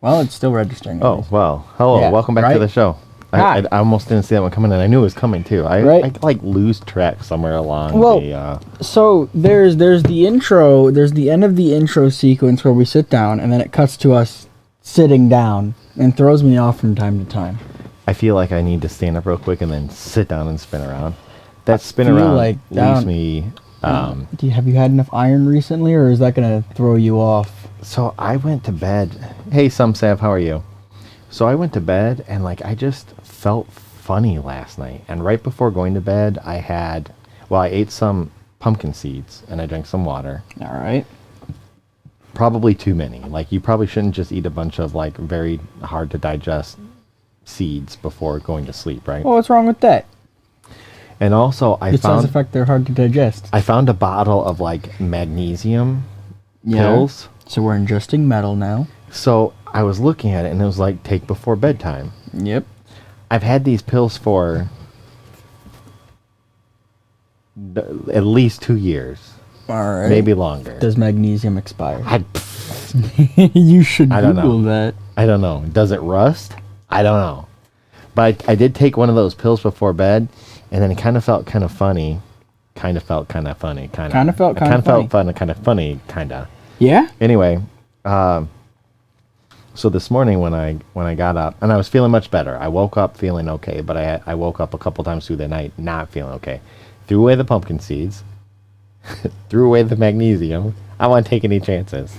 Well, it's still registering. Oh, well. Hello. Yeah, Welcome back to the show. I almost didn't see that one coming in. I knew it was coming, too. I like, lose track somewhere along the... So, there's the intro. There's the end of the intro sequence where we sit down, and then it cuts to us sitting down, and throws me off from time to time. I feel like I need to stand up real quick and then sit down and spin around. That spin around leaves me... have you had enough iron recently, or is that going to throw you off? So I went to bed. Hey, Sav, how are you? So I went to bed, and I just felt funny last night. And right before going to bed, I ate some pumpkin seeds, and I drank some water. All right. Probably too many. You probably shouldn't just eat a bunch of very hard to digest seeds before going to sleep, right? Well, what's wrong with that? And also, Besides the fact they're hard to digest. I found a bottle of magnesium pills. So we're ingesting metal now. So I was looking at it, and it was take before bedtime. Yep. I've had these pills for at least 2 years. All right. Maybe longer. Does magnesium expire? You should Google that. I don't know. Does it rust? I don't know. But I did take one of those pills before bed, and then it kind of felt kind of funny. Kind of felt kind of funny. Kind of felt kind of funny. Kind of. Yeah? Anyway, so this morning when I got up, and I was feeling much better. I woke up feeling okay, but I woke up a couple times through the night not feeling okay. Threw away the pumpkin seeds. Threw away the magnesium. I don't want to take any chances.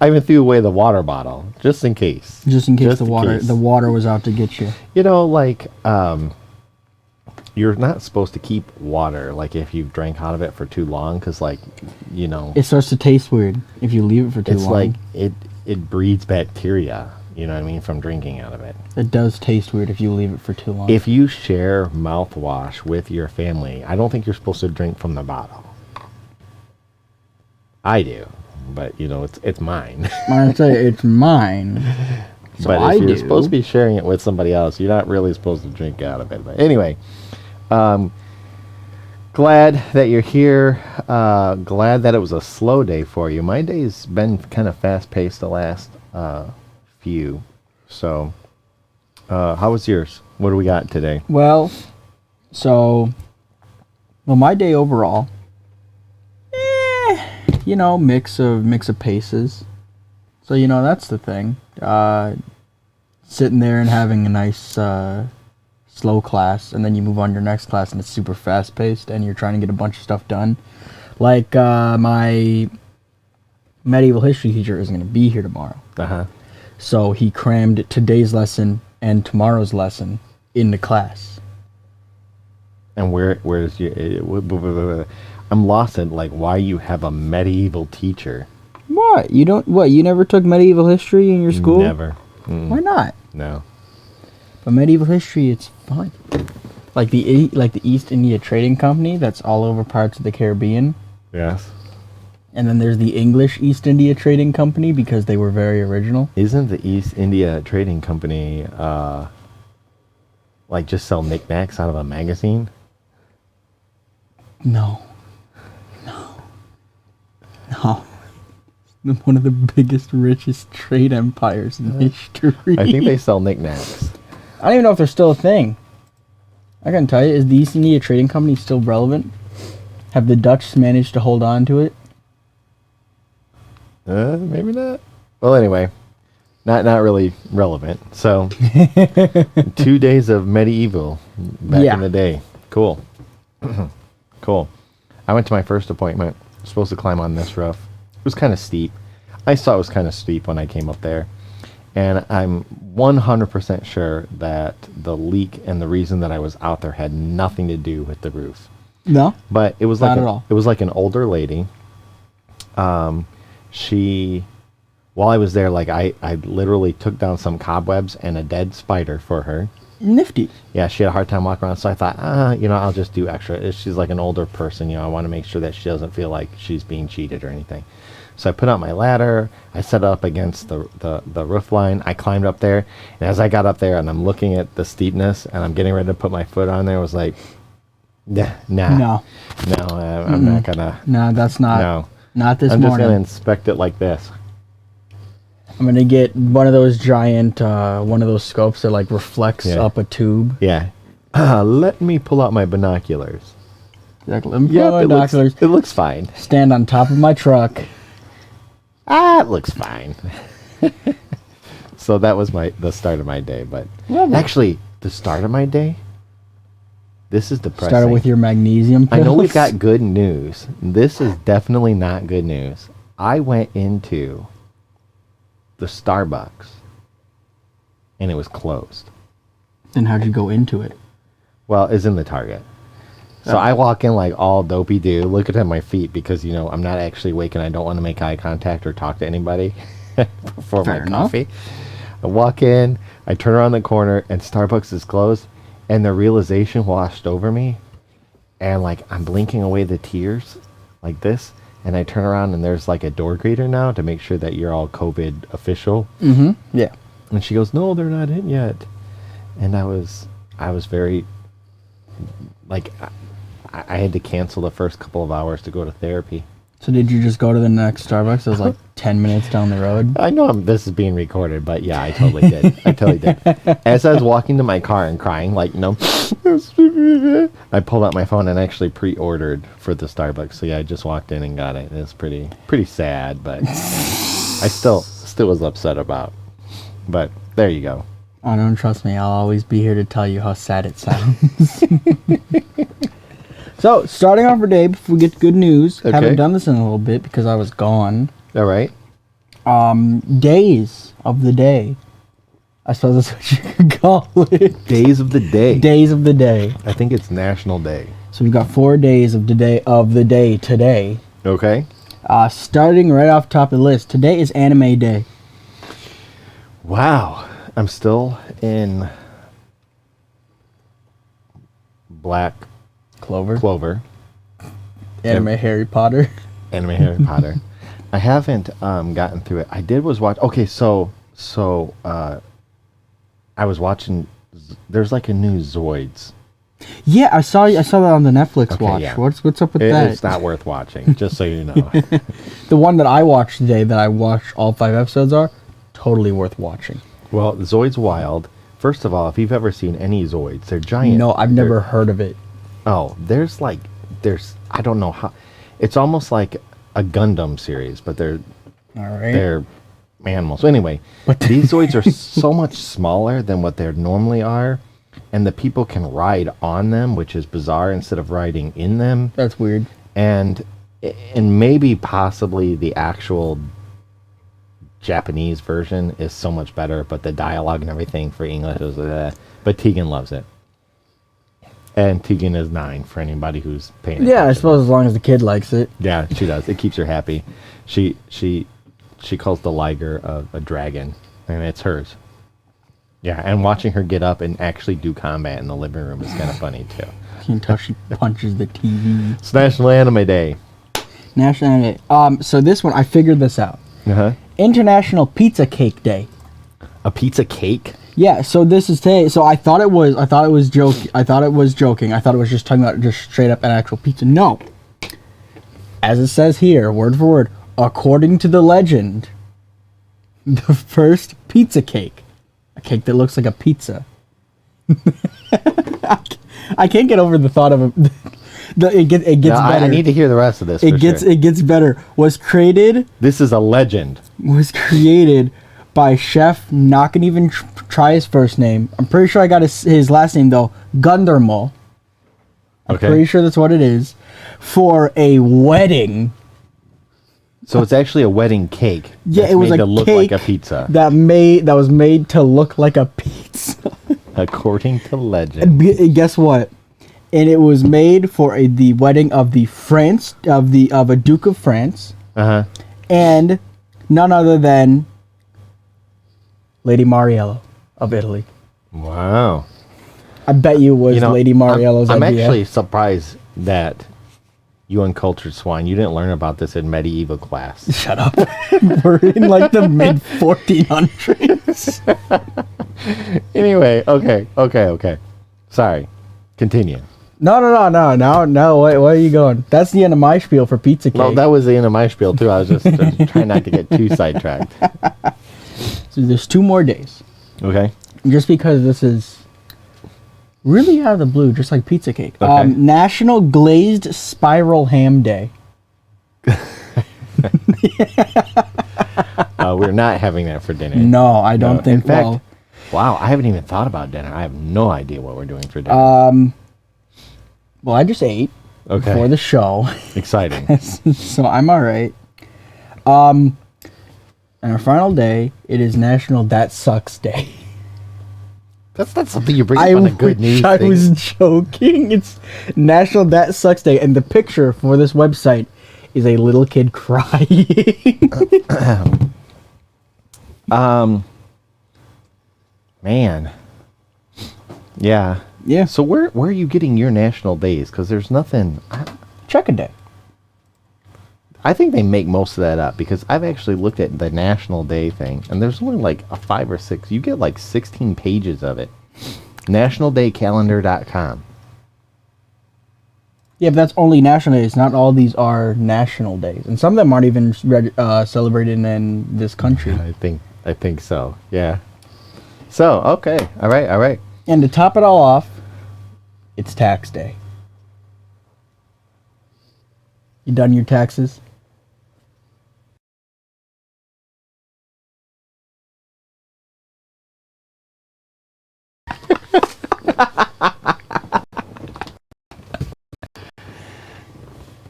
I even threw away the water bottle, just in case. Just in case the water was out to get you. You know, you're not supposed to keep water, if you've drank out of it for too long, because, it starts to taste weird if you leave it for too long. It breeds bacteria, you know what I mean, from drinking out of it. It does taste weird if you leave it for too long. If you share mouthwash with your family, I don't think you're supposed to drink from the bottle. I do, but, it's mine. I say it's mine. So but if you're supposed to be sharing it with somebody else, you're not really supposed to drink out of it. But anyway, glad that you're here. Glad that it was a slow day for you. My day's been kind of fast-paced the last few. So, how was yours? What do we got today? Well, my day overall, mix of paces. So, that's the thing. Sitting there and having a nice slow class, and then you move on to your next class, and it's super fast-paced, and you're trying to get a bunch of stuff done. My medieval history teacher isn't going to be here tomorrow. Uh-huh. So he crammed today's lesson and tomorrow's lesson into class. And where's your... I'm lost in, why you have a medieval teacher. What? You never took medieval history in your school? Never. Why not? No. But medieval history, it's fun. Like the East India Trading Company, that's all over parts of the Caribbean. Yes. And then there's the English East India Trading Company because they were very original. Isn't the East India Trading Company just sell knickknacks out of a magazine? No. One of the biggest, richest trade empires in history. I think they sell knickknacks. I don't even know if they're still a thing. I can tell you, is the East India Trading Company still relevant? Have the Dutch managed to hold on to it? Maybe not. Well, anyway, not really relevant. So, 2 days of medieval back in the day. Cool. Cool. I went to my first appointment. I was supposed to climb on this roof. It was kind of steep. I saw it was kind of steep when I came up there. And I'm 100% sure that the leak and the reason that I was out there had nothing to do with the roof. No? But it was not at all. It was an older lady. She, while I was there, I literally took down some cobwebs and a dead spider for her. Nifty. Yeah, she had a hard time walking around, so I thought, I'll just do extra. She's an older person, I want to make sure that she doesn't feel like she's being cheated or anything. So I put out my ladder, I set it up against the roof line, I climbed up there, and as I got up there and I'm looking at the steepness and I'm getting ready to put my foot on there, I was like, no, I'm not gonna. No, that's not. No. Not this I'm morning. just gonna inspect it like this. I'm gonna get one of those giant, one of those scopes that like reflects up a tube. Yeah. Let me pull out my binoculars. Exactly. Let me pull out my binoculars. It looks fine. Stand on top of my truck. It looks fine. So that was the start of my day. But actually, the start of my day, this is depressing. Started with your magnesium pills. I know we've got good news. This is definitely not good news. I went into the Starbucks, and it was closed. Then how'd you go into it? Well, it's in the Target. So I walk in like all dopey-doo, looking at my feet because, I'm not actually awake and I don't want to make eye contact or talk to anybody before my coffee. I walk in, I turn around the corner, and Starbucks is closed, and the realization washed over me, and like I'm blinking away the tears like this, and I turn around and there's like a door greeter now to make sure that you're all COVID official. Mm-hmm. Yeah. And she goes, "No, they're not in yet." And I was very, like, I had to cancel the first couple of hours to go to therapy. So did you just go to the next Starbucks? It was like 10 minutes down the road. I know this is being recorded, but yeah, I totally did. I totally did. As I was walking to my car and crying, like, I pulled out my phone and actually pre-ordered for the Starbucks. So yeah, I just walked in and got it. It's pretty sad, but I still was upset about. But there you go. Oh, don't trust me. I'll always be here to tell you how sad it sounds. So, starting off our day, before we get to good news, haven't done this in a little bit because I was gone. All right. Days of the day. I suppose that's what you could call it. Days of the day. Days of the day. I think it's National Day. So we've got 4 days of the day today. Okay. Starting right off top of the list. Today is Anime Day. Wow. I'm still in Black Clover. Anime Harry Potter. Anime Harry Potter. I haven't gotten through it. I did was watch. Okay, so I was watching. There's like a new Zoids. Yeah, I saw that on the Netflix watch. Yeah. What's up with that? It's not worth watching, just so you know. The one that I watched today, that I watched all 5 episodes, are totally worth watching. Well, Zoids Wild. First of all, if you've ever seen any Zoids, they're giant. No, I've never heard of it. Oh, there's I don't know how. It's almost like a Gundam series, but they're animals. So anyway, these Zoids are so much smaller than what they normally are, and the people can ride on them, which is bizarre, instead of riding in them. That's weird. And maybe possibly the actual Japanese version is so much better, but the dialogue and everything for English is but Tegan loves it. And Tegan is 9 for anybody who's paying attention. Yeah, I suppose as long as the kid likes it. Yeah, she does. It keeps her happy. She calls the liger a dragon, and it's hers. Yeah, and watching her get up and actually do combat in the living room is kind of funny, too. Until she punches the TV. It's National Anime Day. National Anime Day. So this one, I figured this out. Uh-huh. International Pizza Cake Day. A pizza cake? Yeah, so this is today. So I thought it was joking. I thought it was just talking about just straight up an actual pizza. No. As it says here, word for word, according to the legend, the first pizza cake, a cake that looks like a pizza. I can't get over the thought of it. It gets better. I need to hear the rest of this. It gets better. This is a legend. Was created by chef, not gonna even try his first name. I'm pretty sure I got his last name though. Gundermo. I'm pretty sure that's what it is. For a wedding. So it's actually a wedding cake. Yeah, it was made a to look cake like a pizza. That was made to look like a pizza. According to legend. Guess what? And it was made for the wedding of a Duke of France. Uh-huh. And none other than Lady Mariello of Italy. Wow. I bet you it was Lady Mariello's idea. I'm actually surprised that you uncultured swine, you didn't learn about this in medieval class. Shut up. We're in like the mid 1400s. Anyway, okay. Sorry. Continue. No. Where are you going? That's the end of my spiel for pizza cake. No, that was the end of my spiel too. I was just trying not to get too sidetracked. So there's 2 more days. Okay. Just because this is really out of the blue, just like pizza cake. Okay. National Glazed Spiral Ham Day. We're not having that for dinner. No, I don't think. In fact, wow, I haven't even thought about dinner. I have no idea what we're doing for dinner. Well, I just ate before the show. Exciting. So I'm all right. And our final day, it is National That Sucks Day. That's not something you bring up on a good news thing. I was joking. It's National That Sucks Day, and the picture for this website is a little kid crying. Man. Yeah. Yeah. So where are you getting your national days? Because there's nothing. Check a day. I think they make most of that up because I've actually looked at the National Day thing, and there's only like a 5 or 6. You get like 16 pages of it. NationalDayCalendar.com. Yeah, but that's only national days. Not all these are national days, and some of them aren't even celebrated in this country. I think so. Yeah. So okay, all right. And to top it all off, it's tax day. You done your taxes?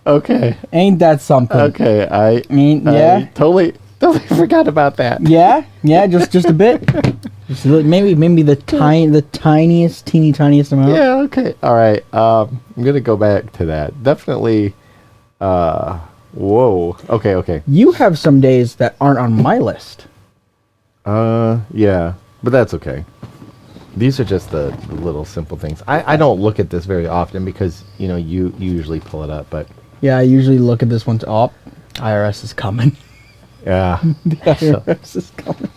Okay. Ain't that something? Okay. I yeah. totally forgot about that. Yeah. Just a bit. Just a little, maybe the tiniest amount. Yeah. Okay. All right. I'm gonna go back to that. Definitely. Whoa. Okay. You have some days that aren't on my list. Yeah, but that's okay. These are just the little simple things. I don't look at this very often because you usually pull it up, but yeah, I usually look at this one. IRS is coming. yeah, The IRS is coming.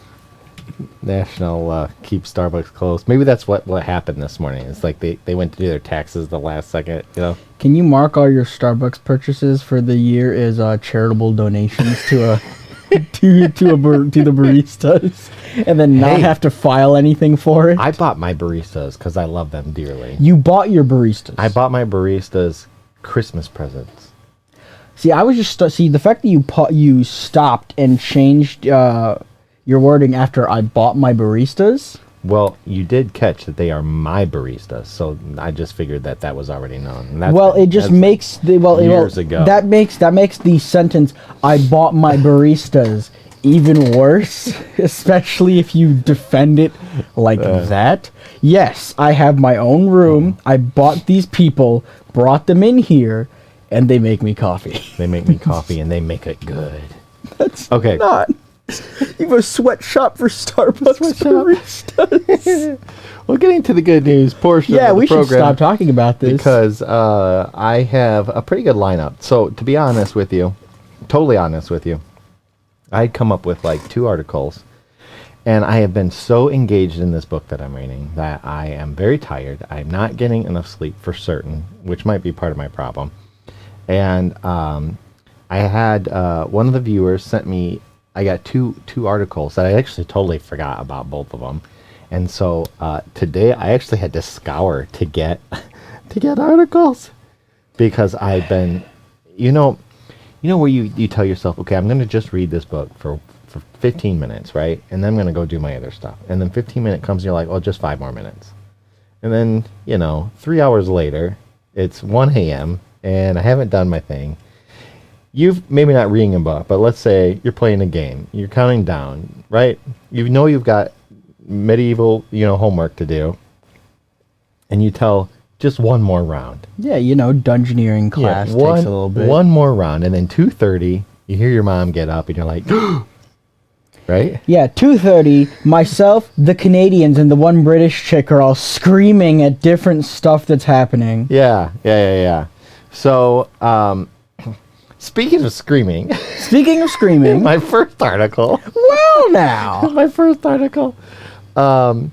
National keep Starbucks closed. Maybe that's what happened this morning. It's like they went to do their taxes the last second. Can you mark all your Starbucks purchases for the year as charitable donations to the baristas, and then not have to file anything for it? I bought my baristas because I love them dearly. You bought your baristas. I bought my baristas Christmas presents. See, I was just the fact that you stopped and changed your wording after I bought my baristas. Well, you did catch that they are my baristas, so I just figured that was already known. Years ago. That makes the sentence "I bought my baristas" even worse, especially if you defend it like that. Yes, I have my own room. I bought these people, brought them in here, and they make me coffee. They make me coffee, and they make it good. That's okay. Not. You have a sweatshop for Starbucks baristas. Well, getting to the good news portion of the program. Yeah, we should stop talking about this. Because I have a pretty good lineup. So, to be honest with you, totally honest with you, I'd come up with like 2 articles. And I have been so engaged in this book that I'm reading that I am very tired. I'm not getting enough sleep for certain, which might be part of my problem. And I had one of the viewers sent me... I got two articles that I actually totally forgot about both of them, and so today I actually had to scour to get articles because I've been, where you tell yourself, okay, I'm going to just read this book for 15 minutes, right, and then I'm going to go do my other stuff, and then 15 minutes comes, and you're like, oh, just 5 more minutes, and then 3 hours later, it's 1 a.m. and I haven't done my thing. You've maybe not reading a book, but let's say you're playing a game. You're counting down, right? You've got medieval, homework to do, and you tell just one more round. Yeah, dungeoneering class takes a little bit. One more round, and then 2:30, you hear your mom get up, and you're like, right? Yeah, 2:30. Myself, the Canadians, and the one British chick are all screaming at different stuff that's happening. Yeah. So, Speaking of screaming, my first article. Well, now. My first article. Glen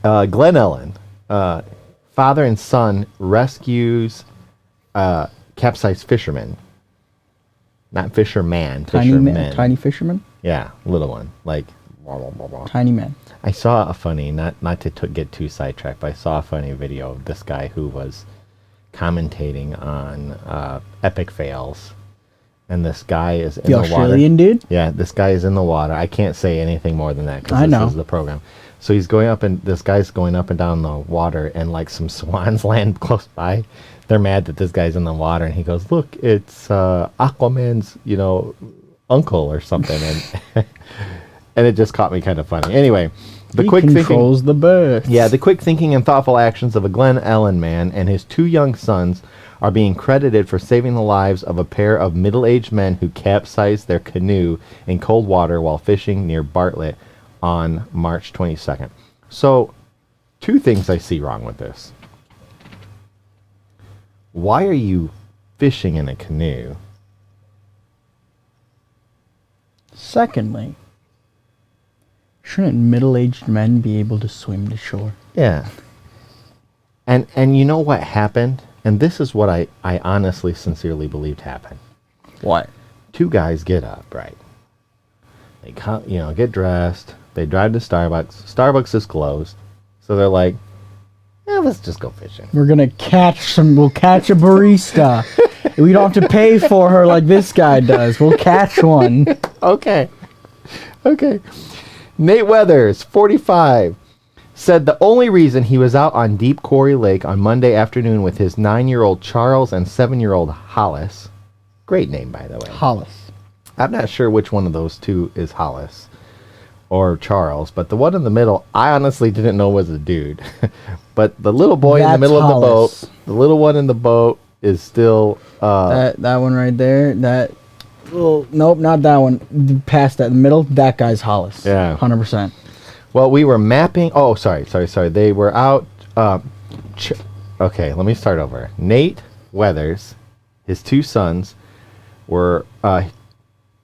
Ellen, father and son rescues capsized fisherman. Not fisherman, Tiny fishermen. man, tiny fisherman. Yeah, little one. Like, blah, blah, blah, blah. Tiny man. I saw a funny, not to get too sidetracked, but I saw a funny video of this guy who was commentating on epic fails. And this guy is in the water. The Australian dude? Yeah, this guy is in the water. I can't say anything more than that because I this know. is the program. So he's going up, and this guy's going up and down the water, and like some swans land close by. They're mad that this guy's in the water, and he goes, "Look, it's Aquaman's, uncle or something," and and it just caught me kind of funny. Anyway, the He quick controls thinking, the birth. yeah, the quick thinking and thoughtful actions of a Glen Ellen man and his 2 young sons are being credited for saving the lives of a pair of middle-aged men who capsized their canoe in cold water while fishing near Bartlett on March 22nd. So, 2 things I see wrong with this. Why are you fishing in a canoe? Secondly, shouldn't middle-aged men be able to swim to shore? Yeah. And you know what happened? And this is what I honestly, sincerely believed happened. What? 2 guys get up, right? They come, get dressed. They drive to Starbucks. Starbucks is closed. So they're like, let's just go fishing. We'll catch a barista. We don't have to pay for her like this guy does. We'll catch one. Okay. Nate Weathers, 45, said the only reason he was out on Deep Quarry Lake on Monday afternoon with his 9-year-old Charles and 7-year-old Hollis. Great name, by the way. Hollis. I'm not sure which one of those 2 is Hollis or Charles, but the one in the middle, I honestly didn't know was a dude. But the little boy in the middle of the boat, the little one in the boat is still... that one right there, nope, not that one. Past that, in the middle, that guy's Hollis. Yeah. 100%. Well, we were mapping... Oh, sorry. They were out... okay, let me start over. Nate Weathers, his 2 sons, were...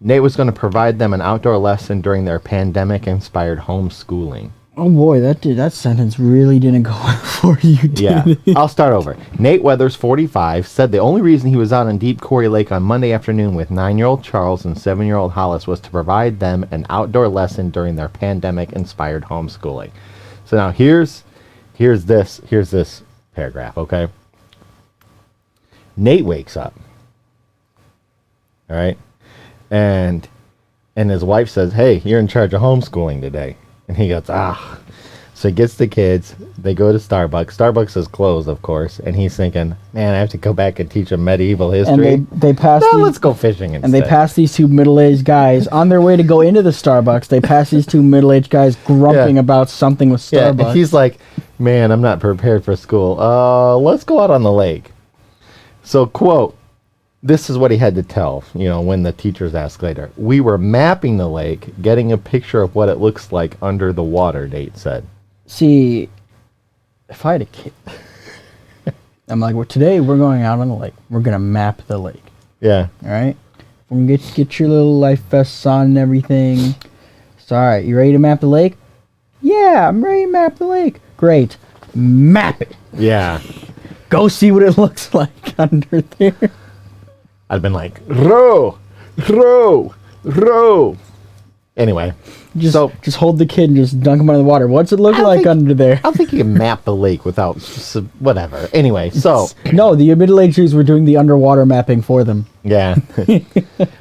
Nate was going to provide them an outdoor lesson during their pandemic-inspired homeschooling. Oh boy, that sentence really didn't go for you, did it? I'll start over. Nate Weathers, 45, said the only reason he was out on Deep Quarry Lake on Monday afternoon with 9-year-old Charles and 7-year-old Hollis was to provide them an outdoor lesson during their pandemic-inspired homeschooling. So now here's this paragraph, okay? Nate wakes up. All right? And his wife says, "Hey, you're in charge of homeschooling today." And he goes, So he gets the kids. They go to Starbucks. Starbucks is closed, of course. And he's thinking, man, I have to go back and teach them medieval history. And they pass. Let's go fishing instead. And they pass these 2 middle-aged guys on their way to go into the Starbucks. They pass these 2 middle-aged guys grumping about something with Starbucks. Yeah, he's like, man, I'm not prepared for school. Let's go out on the lake. So, quote, this is what he had to tell, when the teachers asked later. "We were mapping the lake, getting a picture of what it looks like under the water," Nate said. See, if I had a kid, I'm like, today we're going out on the lake. We're going to map the lake. Yeah. All right? We're going to get your little life vests on and everything. So, all right, you ready to map the lake? Yeah, I'm ready to map the lake. Great. Map it. Yeah. Go see what it looks like under there. I'd been like, row. Anyway, just hold the kid and just dunk him under the water. What's it look like under there? I don't think you can map the lake without whatever. Anyway, so no, the middle-aged Jews were doing the underwater mapping for them. Yeah.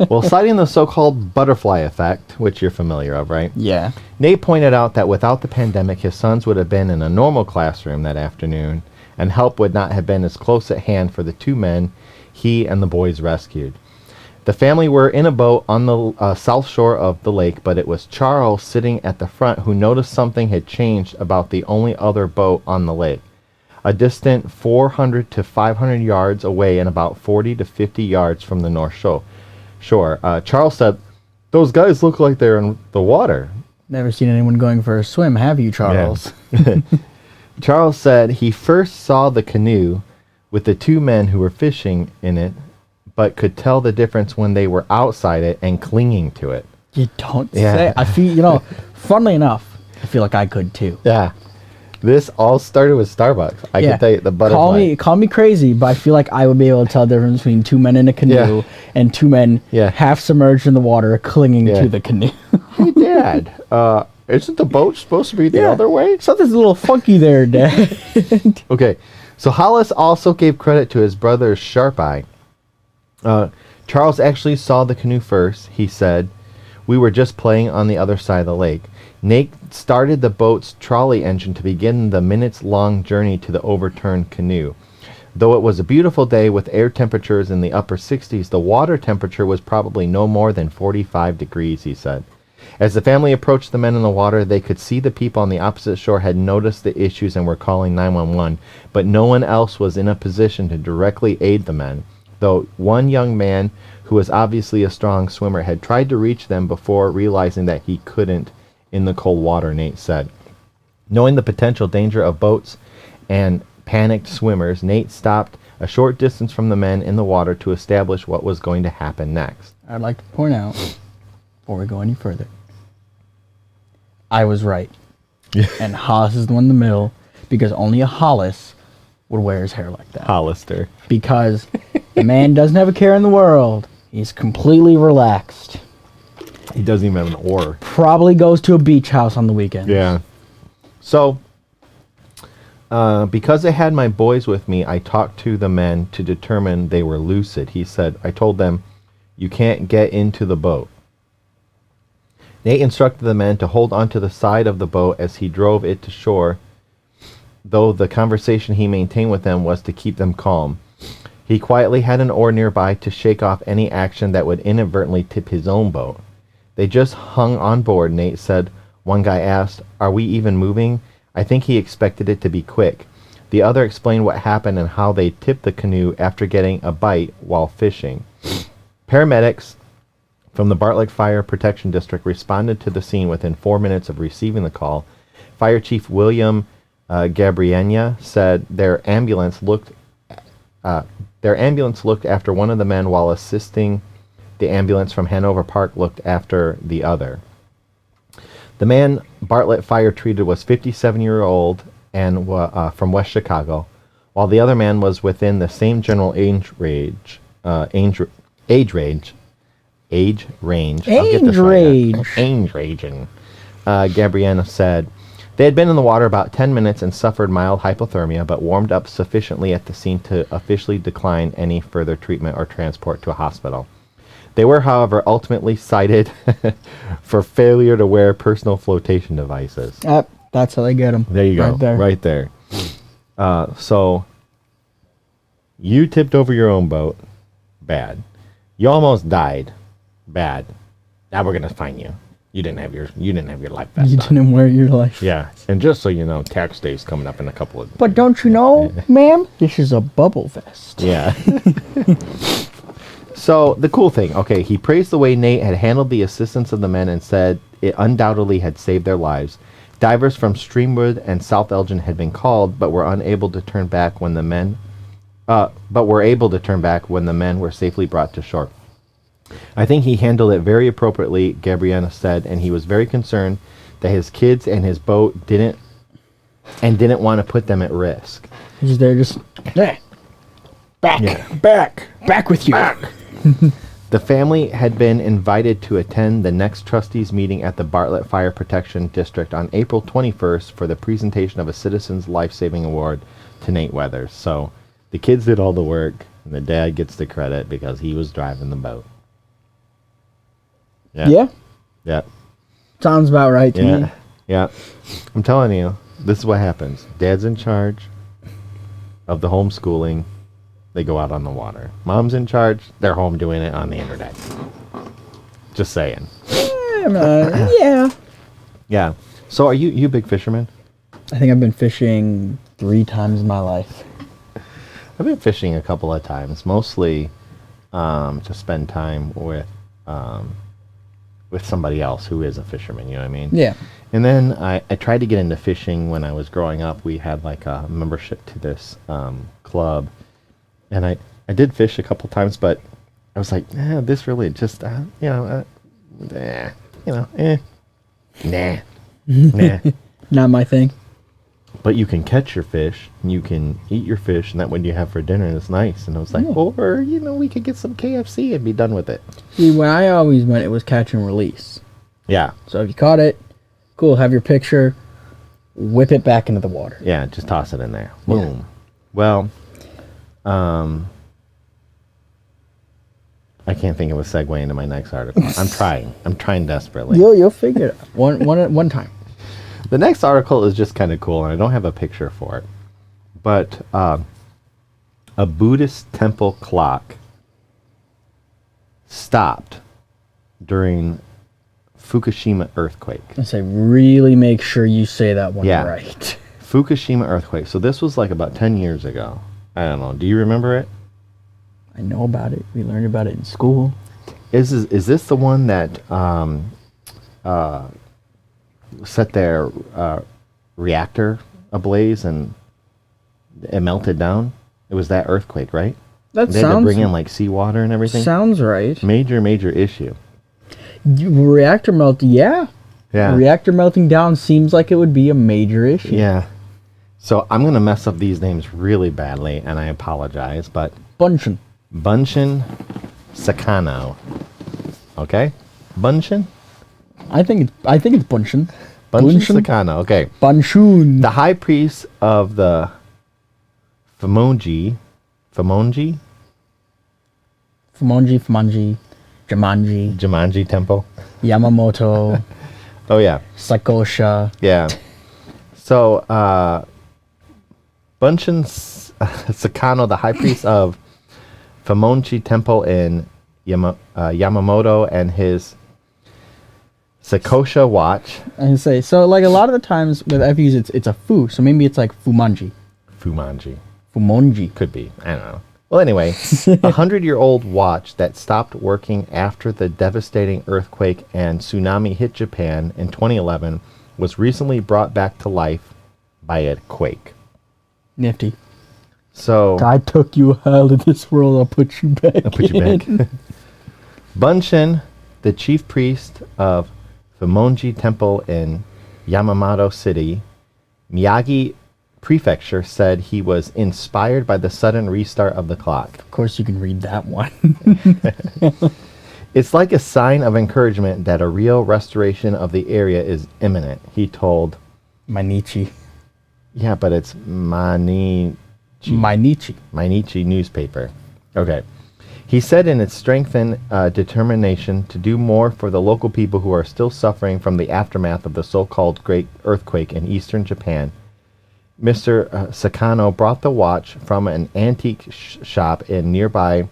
Well, citing the so-called butterfly effect, which you're familiar of, right? Yeah. Nate pointed out that without the pandemic, his sons would have been in a normal classroom that afternoon, and help would not have been as close at hand for the 2 men he and the boys rescued. The family were in a boat on the south shore of the lake, but it was Charles sitting at the front who noticed something had changed about the only other boat on the lake. A distant 400 to 500 yards away and about 40 to 50 yards from the north shore. Charles said, "Those guys look like they're in the water." Never seen anyone going for a swim, have you, Charles? Yeah. Charles said he first saw the canoe with the 2 men who were fishing in it, but could tell the difference when they were outside it and clinging to it. You don't say. I feel, funnily enough, I feel like I could too. Yeah. This all started with Starbucks. I can tell you the butterfly. Call me crazy, but I feel like I would be able to tell the difference between two men in a canoe and two men half submerged in the water clinging to the canoe. Hey, Dad, isn't the boat supposed to be the other way? Something's a little funky there, Dad. Okay, so Hollis also gave credit to his brother's sharp eye. Charles actually saw the canoe first, he said. We were just playing on the other side of the lake. Nate started the boat's trolley engine to begin the minutes-long journey to the overturned canoe. Though it was a beautiful day with air temperatures in the upper 60s, the water temperature was probably no more than 45 degrees, he said. As the family approached the men in the water, they could see the people on the opposite shore had noticed the issues and were calling 911, but no one else was in a position to directly aid the men, though one young man, who was obviously a strong swimmer, had tried to reach them before realizing that he couldn't in the cold water, Nate said. Knowing the potential danger of boats and panicked swimmers, Nate stopped a short distance from the men in the water to establish what was going to happen next. I'd like to point out, before we go any further, I was right. And Hollis is the one in the middle, because only a Hollis would wear his hair like that. Hollister. Because the man doesn't have a care in the world. He's completely relaxed. He doesn't even have an oar. Probably goes to a beach house on the weekend. Yeah. So, because I had my boys with me, I talked to the men to determine they were lucid. He said, I told them, you can't get into the boat. Nate instructed the men to hold onto the side of the boat as he drove it to shore, though the conversation he maintained with them was to keep them calm. He quietly had an oar nearby to shake off any action that would inadvertently tip his own boat. They just hung on board, Nate said. One guy asked, are we even moving? I think he expected it to be quick. The other explained what happened and how they tipped the canoe after getting a bite while fishing. Paramedics from the Bartlett Fire Protection District responded to the scene within 4 minutes of receiving the call. Fire Chief William Gabrienya said their ambulance looked after one of the men while assisting the ambulance from Hanover Park looked after the other. The man Bartlett Fire treated was 57-year-old and from West Chicago, while the other man was within the same general age range. Gabriella said they had been in the water about 10 minutes and suffered mild hypothermia, but warmed up sufficiently at the scene to officially decline any further treatment or transport to a hospital. They were, however, ultimately cited for failure to wear personal flotation devices. That's how they get them. There you go. Right there. So, you tipped over your own boat. Bad. You almost died. Bad. Now we're gonna fine you. You didn't have your life vest. You didn't wear your life. Yeah, and just so you know, tax day's coming up in a couple of. But don't you know, ma'am? This is a bubble vest. Yeah. So the cool thing, okay, he praised the way Nate had handled the assistance of the men and said it undoubtedly had saved their lives. Divers from Streamwood and South Elgin had been called, but were unable to turn back when the men. But were able to turn back when the men were safely brought to shore. I think he handled it very appropriately, Gabriella said, and he was very concerned that his kids and his boat didn't want to put them at risk. He's there just back with you. The family had been invited to attend the next trustees meeting at the Bartlett Fire Protection District on April 21st for the presentation of a Citizens Life-Saving Award to Nate Weathers. So the kids did all the work, and the dad gets the credit because he was driving the boat. Yeah. Sounds about right to me. Yeah. I'm telling you, this is what happens. Dad's in charge of the homeschooling. They go out on the water. Mom's in charge. They're home doing it on the internet. Just saying. Yeah. Yeah. So are you a big fisherman? I think I've been fishing 3 times in my life. I've been fishing a couple of times, mostly to spend time with somebody else who is a fisherman, you know what I mean? Yeah. And then I tried to get into fishing when I was growing up. We had like a membership to this club. And I did fish a couple times, but I was like, this really just, nah. Not my thing. but you can catch your fish, and you can eat your fish, and that what you have for dinner, and it's nice. And I was like, or, we could get some KFC and be done with it. See, when I always went, it was catch and release. Yeah. So if you caught it, cool, have your picture, whip it back into the water. Yeah, just toss it in there. Boom. Yeah. Well, I can't think of a segue into my next article. I'm trying desperately. You'll figure it out. One time. The next article is just kind of cool, and I don't have a picture for it. But a Buddhist temple clock stopped during Fukushima earthquake. I say, really make sure you say that one right. Fukushima earthquake. So this was like about 10 years ago. I don't know. Do you remember it? I know about it. We learned about it in school. Is this the one that set their reactor ablaze and it melted down? It was that earthquake, right? That they had to bring in like seawater and everything. Sounds right. Major issue. Reactor melt, yeah. Reactor melting down seems like it would be a major issue. Yeah. So I'm gonna mess up these names really badly, and I apologize, but Bunshin Sakano. Okay, Bunshin. I think it's Bunshin. Bunshin Sakano. Okay. Bunshun. The high priest of the Fumonji, Jumanji temple. Yamamoto. Oh yeah. Saikosha. Yeah. So Bunshin Sakano, the high priest of Fumonji temple in Yamamoto, and his Saikosha watch. I say, so like a lot of the times with FUs, it's a fu, so maybe it's like Fumonji. Could be. I don't know. Well, anyway, 100-year-old watch that stopped working after the devastating earthquake and tsunami hit Japan in 2011 was recently brought back to life by a quake. Nifty. So I took you out of this world. I'll put you back. Bunshin, the chief priest of Fumonji Temple in Yamamoto City, Miyagi Prefecture, said he was inspired by the sudden restart of the clock. Of course, you can read that one. It's like a sign of encouragement that a real restoration of the area is imminent, he told Mainichi. Yeah, but it's Mainichi newspaper. Okay. He said in its strengthened determination to do more for the local people who are still suffering from the aftermath of the so-called Great Earthquake in eastern Japan, Mr. Sakano brought the watch from an antique shop in nearby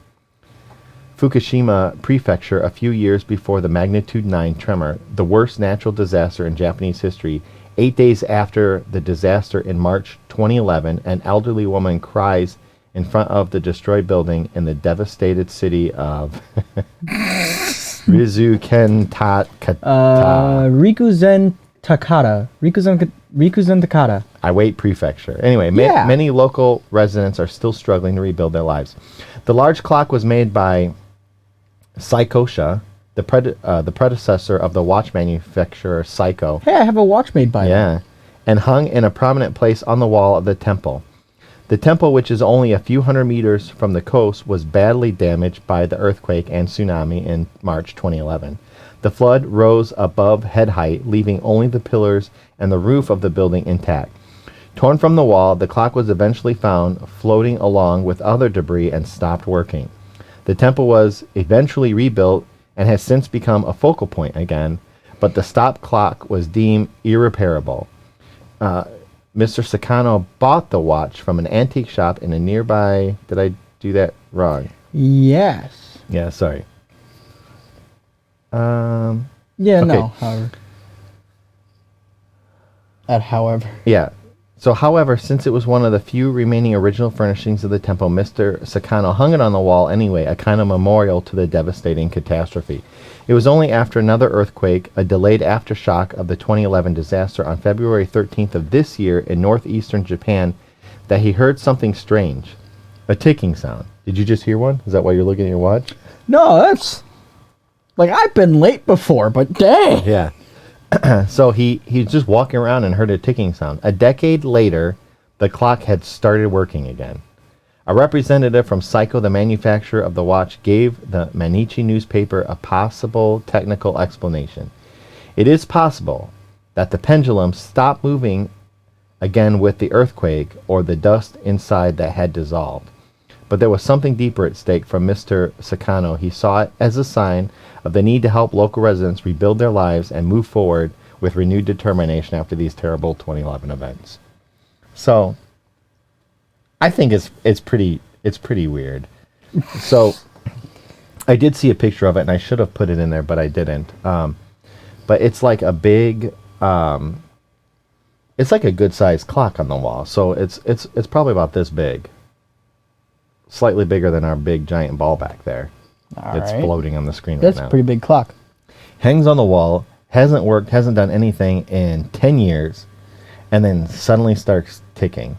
Fukushima Prefecture a few years before the magnitude 9 tremor, the worst natural disaster in Japanese history. 8 days after the disaster in March 2011, an elderly woman cries in front of the destroyed building in the devastated city of Rikuzen Takata. I wait prefecture. Anyway, many local residents are still struggling to rebuild their lives. The large clock was made by Saikosha, the predecessor of the watch manufacturer Seiko. Hey, I have a watch made by them. And hung in a prominent place on the wall of the temple. The temple, which is only a few hundred meters from the coast, was badly damaged by the earthquake and tsunami in March 2011. The flood rose above head height, leaving only the pillars and the roof of the building intact. Torn from the wall, the clock was eventually found floating along with other debris and stopped working. The temple was eventually rebuilt and has since become a focal point again, but the stopped clock was deemed irreparable. Mr. Sakano bought the watch from an antique shop in a nearby... Did I do that wrong? Yes. Yeah, sorry. However. Yeah. So, however, since it was one of the few remaining original furnishings of the temple, Mr. Sakano hung it on the wall anyway, a kind of memorial to the devastating catastrophe. It was only after another earthquake, a delayed aftershock of the 2011 disaster on February 13th of this year in northeastern Japan, that he heard something strange. A ticking sound. Did you just hear one? Is that why you're looking at your watch? No, that's... Like, I've been late before, but dang! Yeah. So he's just walking around and heard a ticking sound. A decade later, the clock had started working again. A representative from Seiko, the manufacturer of the watch, gave the Mainichi newspaper a possible technical explanation. It is possible that the pendulum stopped moving again with the earthquake or the dust inside that had dissolved. But there was something deeper at stake from Mr. Sakano. He saw it as a sign of the need to help local residents rebuild their lives and move forward with renewed determination after these terrible 2011 events. So, I think it's pretty weird. So, I did see a picture of it, and I should have put it in there, but I didn't. But it's like a big, it's like a good-sized clock on the wall. So it's probably about this big, slightly bigger than our big giant ball back there. It's floating on the screen right now. That's a pretty big clock. Hangs on the wall, hasn't worked, hasn't done anything in 10 years, and then suddenly starts ticking.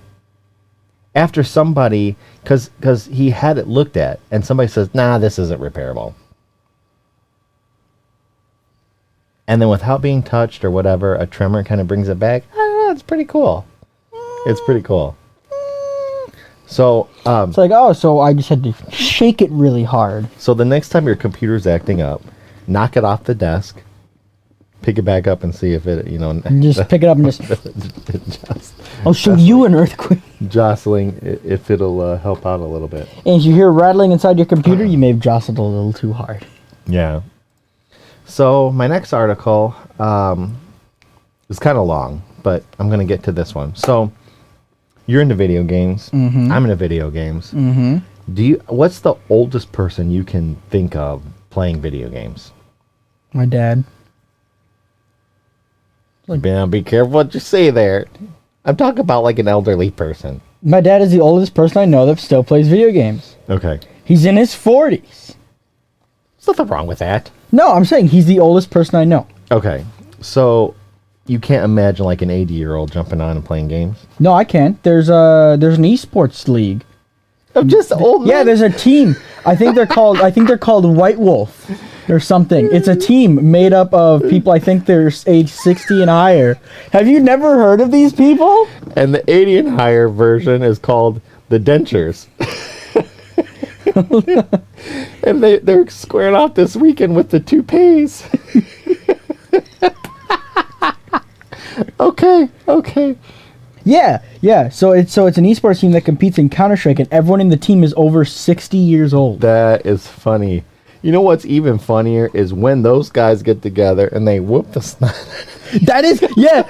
After somebody, because he had it looked at, and somebody says, nah, this isn't repairable. And then without being touched or whatever, a tremor kind of brings it back. I don't know, it's pretty cool. It's pretty cool. So, it's like, oh, so I just had to shake it really hard. So the next time your computer's acting up, knock it off the desk, pick it back up and see if it, Just pick it up and just... I'll show you an earthquake. Jostling, if it'll help out a little bit. And if you hear rattling inside your computer, you may have jostled a little too hard. Yeah. So my next article is kind of long, but I'm going to get to this one. So you're into video games. Mm-hmm. I'm into video games. Mm-hmm. What's the oldest person you can think of playing video games? My dad. Be careful what you say there. I'm talking about like an elderly person. My dad is the oldest person I know that still plays video games. Okay. He's in his 40s. There's nothing wrong with that. No, I'm saying he's the oldest person I know. Okay. So you can't imagine like an 80-year-old jumping on and playing games? No, I can't. There's an esports league. Of just old men? Yeah, there's a team. I think they're called White Wolf or something. It's a team made up of people I think they're age 60 and higher. Have you never heard of these people? And the 80 and higher version is called the Dentures. And they're squaring off this weekend with the toupees. Okay. Yeah. So it's an esports team that competes in Counter-Strike, and everyone in the team is over 60 years old. That is funny. You know what's even funnier is when those guys get together and they whoop the snot. That is,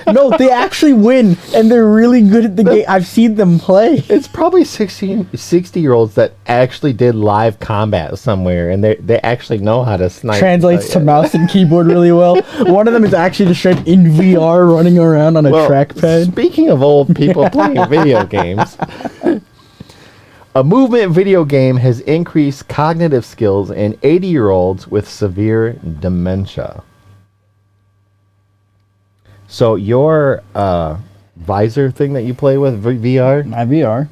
no, they actually win, and they're really good at the game. I've seen them play. It's probably 60-year-olds that actually did live combat somewhere, and they actually know how to snipe. Translates to mouse and keyboard really well. One of them is actually just straight in VR running around on a trackpad. Speaking of old people playing video games, a movement video game has increased cognitive skills in 80-year-olds with severe dementia. So your visor thing that you play with, VR? My VR.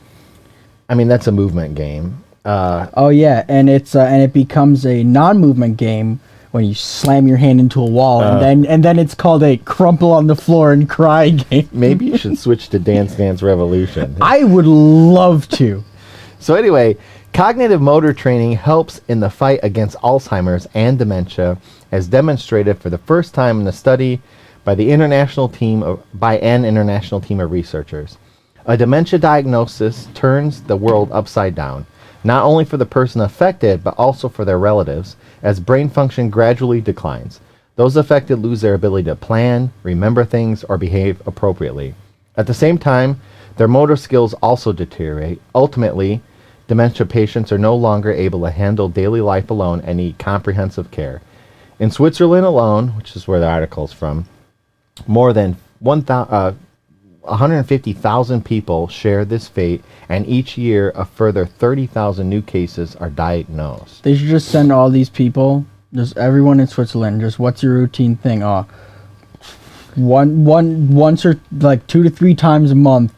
I mean, that's a movement game. Oh yeah, and it becomes a non-movement game when you slam your hand into a wall, and then it's called a crumple on the floor and cry game. Maybe you should switch to Dance Dance Revolution. I would love to. So anyway, cognitive motor training helps in the fight against Alzheimer's and dementia, as demonstrated for the first time in a study by an international team of researchers. A dementia diagnosis turns the world upside down, not only for the person affected, but also for their relatives, as brain function gradually declines. Those affected lose their ability to plan, remember things, or behave appropriately. At the same time, their motor skills also deteriorate. Ultimately, dementia patients are no longer able to handle daily life alone and need comprehensive care. In Switzerland alone, which is where the article is from, more than 150,000 people share this fate, and each year a further 30,000 new cases are diagnosed. They should just send all these people, just everyone in Switzerland, just what's your routine thing? Once or like 2 to 3 times a month,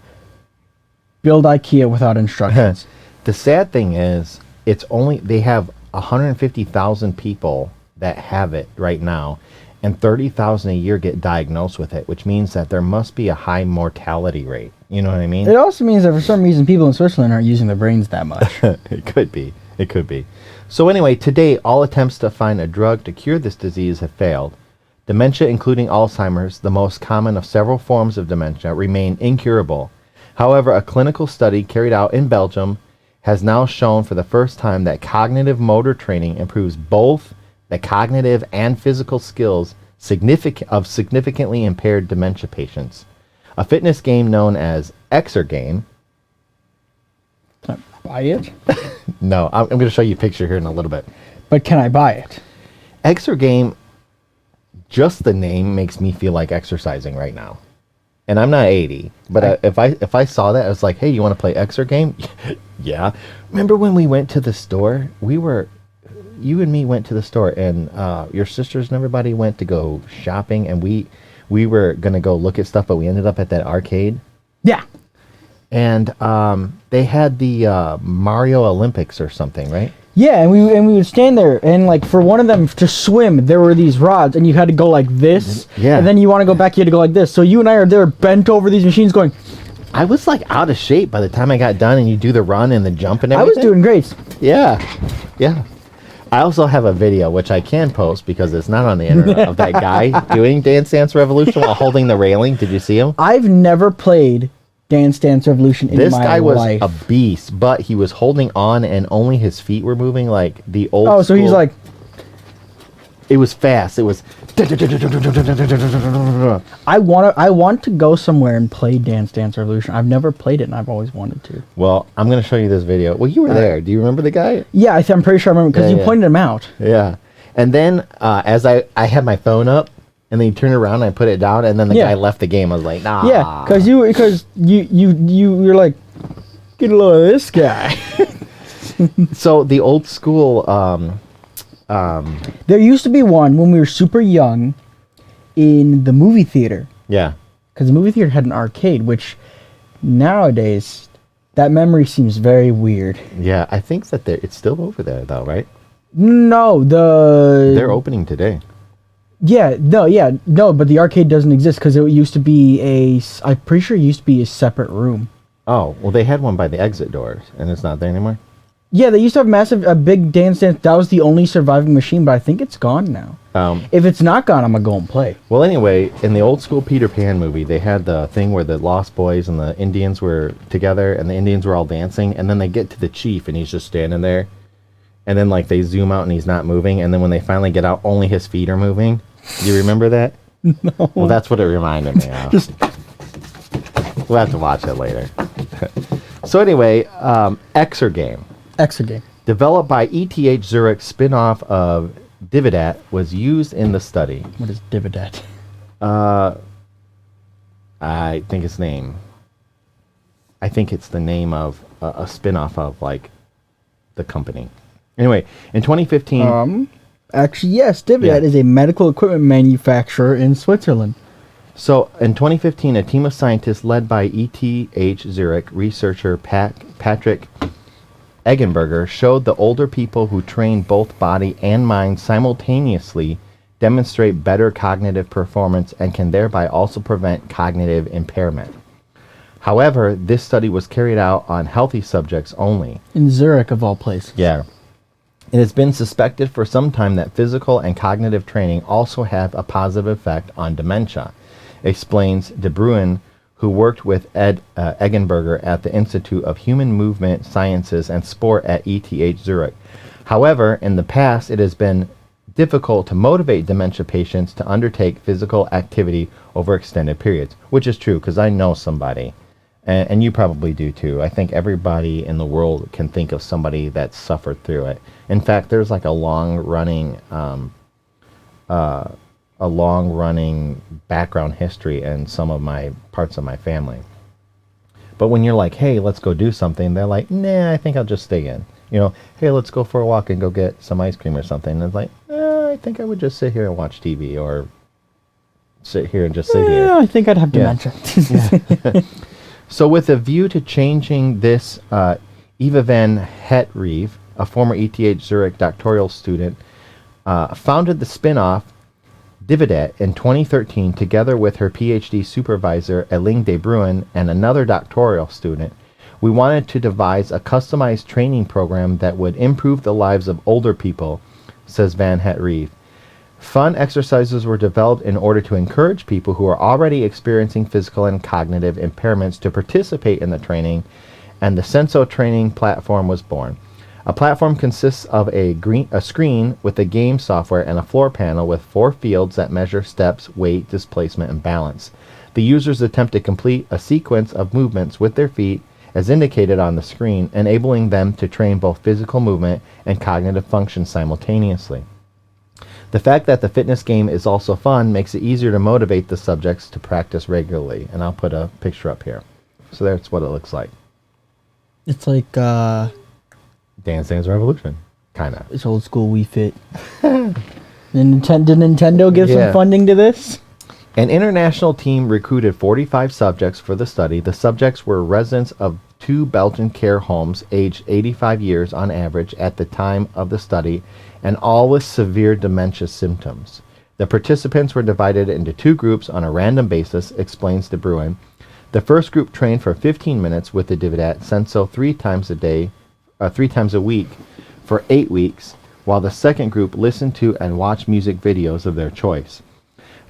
build IKEA without instructions. The sad thing is, they have 150,000 people that have it right now, and 30,000 a year get diagnosed with it, which means that there must be a high mortality rate. You know what I mean? It also means that for some reason people in Switzerland aren't using their brains that much. It could be. It could be. So anyway, to date, all attempts to find a drug to cure this disease have failed. Dementia, including Alzheimer's, the most common of several forms of dementia, remain incurable. However, a clinical study carried out in Belgium has now shown for the first time that cognitive motor training improves both the cognitive and physical skills of significantly impaired dementia patients. A fitness game known as Exergame. Can I buy it? No, I'm going to show you a picture here in a little bit. But can I buy it? Exergame, just the name makes me feel like exercising right now. And I'm not 80, but if I saw that, I was like, hey, you want to play Exergame? Yeah. Remember when we went to the store? You and me went to the store, and your sisters and everybody went to go shopping, and we were going to go look at stuff, but we ended up at that arcade. Yeah. And they had the Mario Olympics or something, right? Yeah, and we would stand there, and like for one of them to swim, there were these rods, and you had to go like this. Yeah. And then you want to go back, you had to go like this. So you and I are there bent over these machines going. I was like out of shape by the time I got done, and you do the run and the jump and I everything. was doing great. Yeah. I also have a video, which I can post because it's not on the internet, of that guy doing Dance Dance Revolution while holding the railing. Did you see him? I've never played Dance Dance Revolution in This my guy was life. a beast, but he was holding on and only his feet were moving like the old Oh, so he's school- like, It was fast. It was... I want to go somewhere and play Dance Dance Revolution. I've never played it, and I've always wanted to. Well, I'm going to show you this video. Well, you were there. Do you remember the guy? Yeah, I'm pretty sure I remember, because Yeah, you yeah. pointed him out. Yeah. And then as I had my phone up, and then you turn around and I put it down, and then the Yeah. guy left the game. I was like, nah. Yeah, because you're like, get a load of this guy. So the old school... There used to be one when we were super young in the movie theater, yeah. because the movie theater had an arcade, which nowadays that memory seems very weird. Yeah, I think that it's still over there, though, right? No, They're opening today. No, but the arcade doesn't exist because it used to be I'm pretty sure it used to be a separate room. Oh, well, they had one by the exit doors, and it's not there anymore? Yeah, they used to have a big Dance Dance. That was the only surviving machine, but I think it's gone now. If it's not gone, I'm going to go and play. Well, anyway, in the old school Peter Pan movie, they had the thing where the Lost Boys and the Indians were together, and the Indians were all dancing, and then they get to the chief, and he's just standing there, and then, like, they zoom out, and he's not moving, and then when they finally get out, only his feet are moving. Do you remember that? No. Well, that's what it reminded me of. We'll have to watch it later. So anyway, Exergame. Exergame. Developed by ETH Zurich, spin-off of Dividat, was used in the study. What is Dividat? I think its name. I think it's the name of a spin-off of, like, the company. Anyway, in 2015... Actually, yes, Dividat is a medical equipment manufacturer in Switzerland. So, in 2015, a team of scientists led by ETH Zurich researcher Patrick Eggenberger showed the older people who train both body and mind simultaneously demonstrate better cognitive performance and can thereby also prevent cognitive impairment. However, this study was carried out on healthy subjects only. In Zurich, of all places. Yeah. It has been suspected for some time that physical and cognitive training also have a positive effect on dementia, explains De Bruin, who worked with Eggenberger at the Institute of Human Movement Sciences and Sport at ETH Zurich. However, in the past, it has been difficult to motivate dementia patients to undertake physical activity over extended periods, which is true, because I know somebody, and you probably do too. I think everybody in the world can think of somebody that suffered through it. In fact, there's like a long-running background history in some of my parts of my family. But when you're like, hey, let's go do something, they're like, nah, I think I'll just stay in. You know, hey, let's go for a walk and go get some ice cream or something. And it's like, I think I would just sit here and watch TV, or sit here and just sit here. Yeah, I think I'd have dementia. So with a view to changing this, Eva van Hetrieve, a former ETH Zurich doctoral student, founded the spin-off Dividet in 2013 together with her PhD supervisor, Eling de Bruin, and another doctoral student. We wanted to devise a customized training program that would improve the lives of older people, says Van Het Reeve. Fun exercises were developed in order to encourage people who are already experiencing physical and cognitive impairments to participate in the training, and the Senso training platform was born. A platform consists of a screen with the game software and a floor panel with 4 fields that measure steps, weight, displacement, and balance. The users attempt to complete a sequence of movements with their feet as indicated on the screen, enabling them to train both physical movement and cognitive function simultaneously. The fact that the fitness game is also fun makes it easier to motivate the subjects to practice regularly. And I'll put a picture up here. So that's what it looks like. It's like Dance Dance Revolution, kind of. It's old school Wii Fit. Did Nintendo give some funding to this? An international team recruited 45 subjects for the study. The subjects were residents of 2 Belgian care homes, aged 85 years on average at the time of the study, and all with severe dementia symptoms. The participants were divided into 2 groups on a random basis, explains De Bruin. The first group trained for 15 minutes with the Dividet Senso 3 times a week for 8 weeks, while the second group listened to and watched music videos of their choice.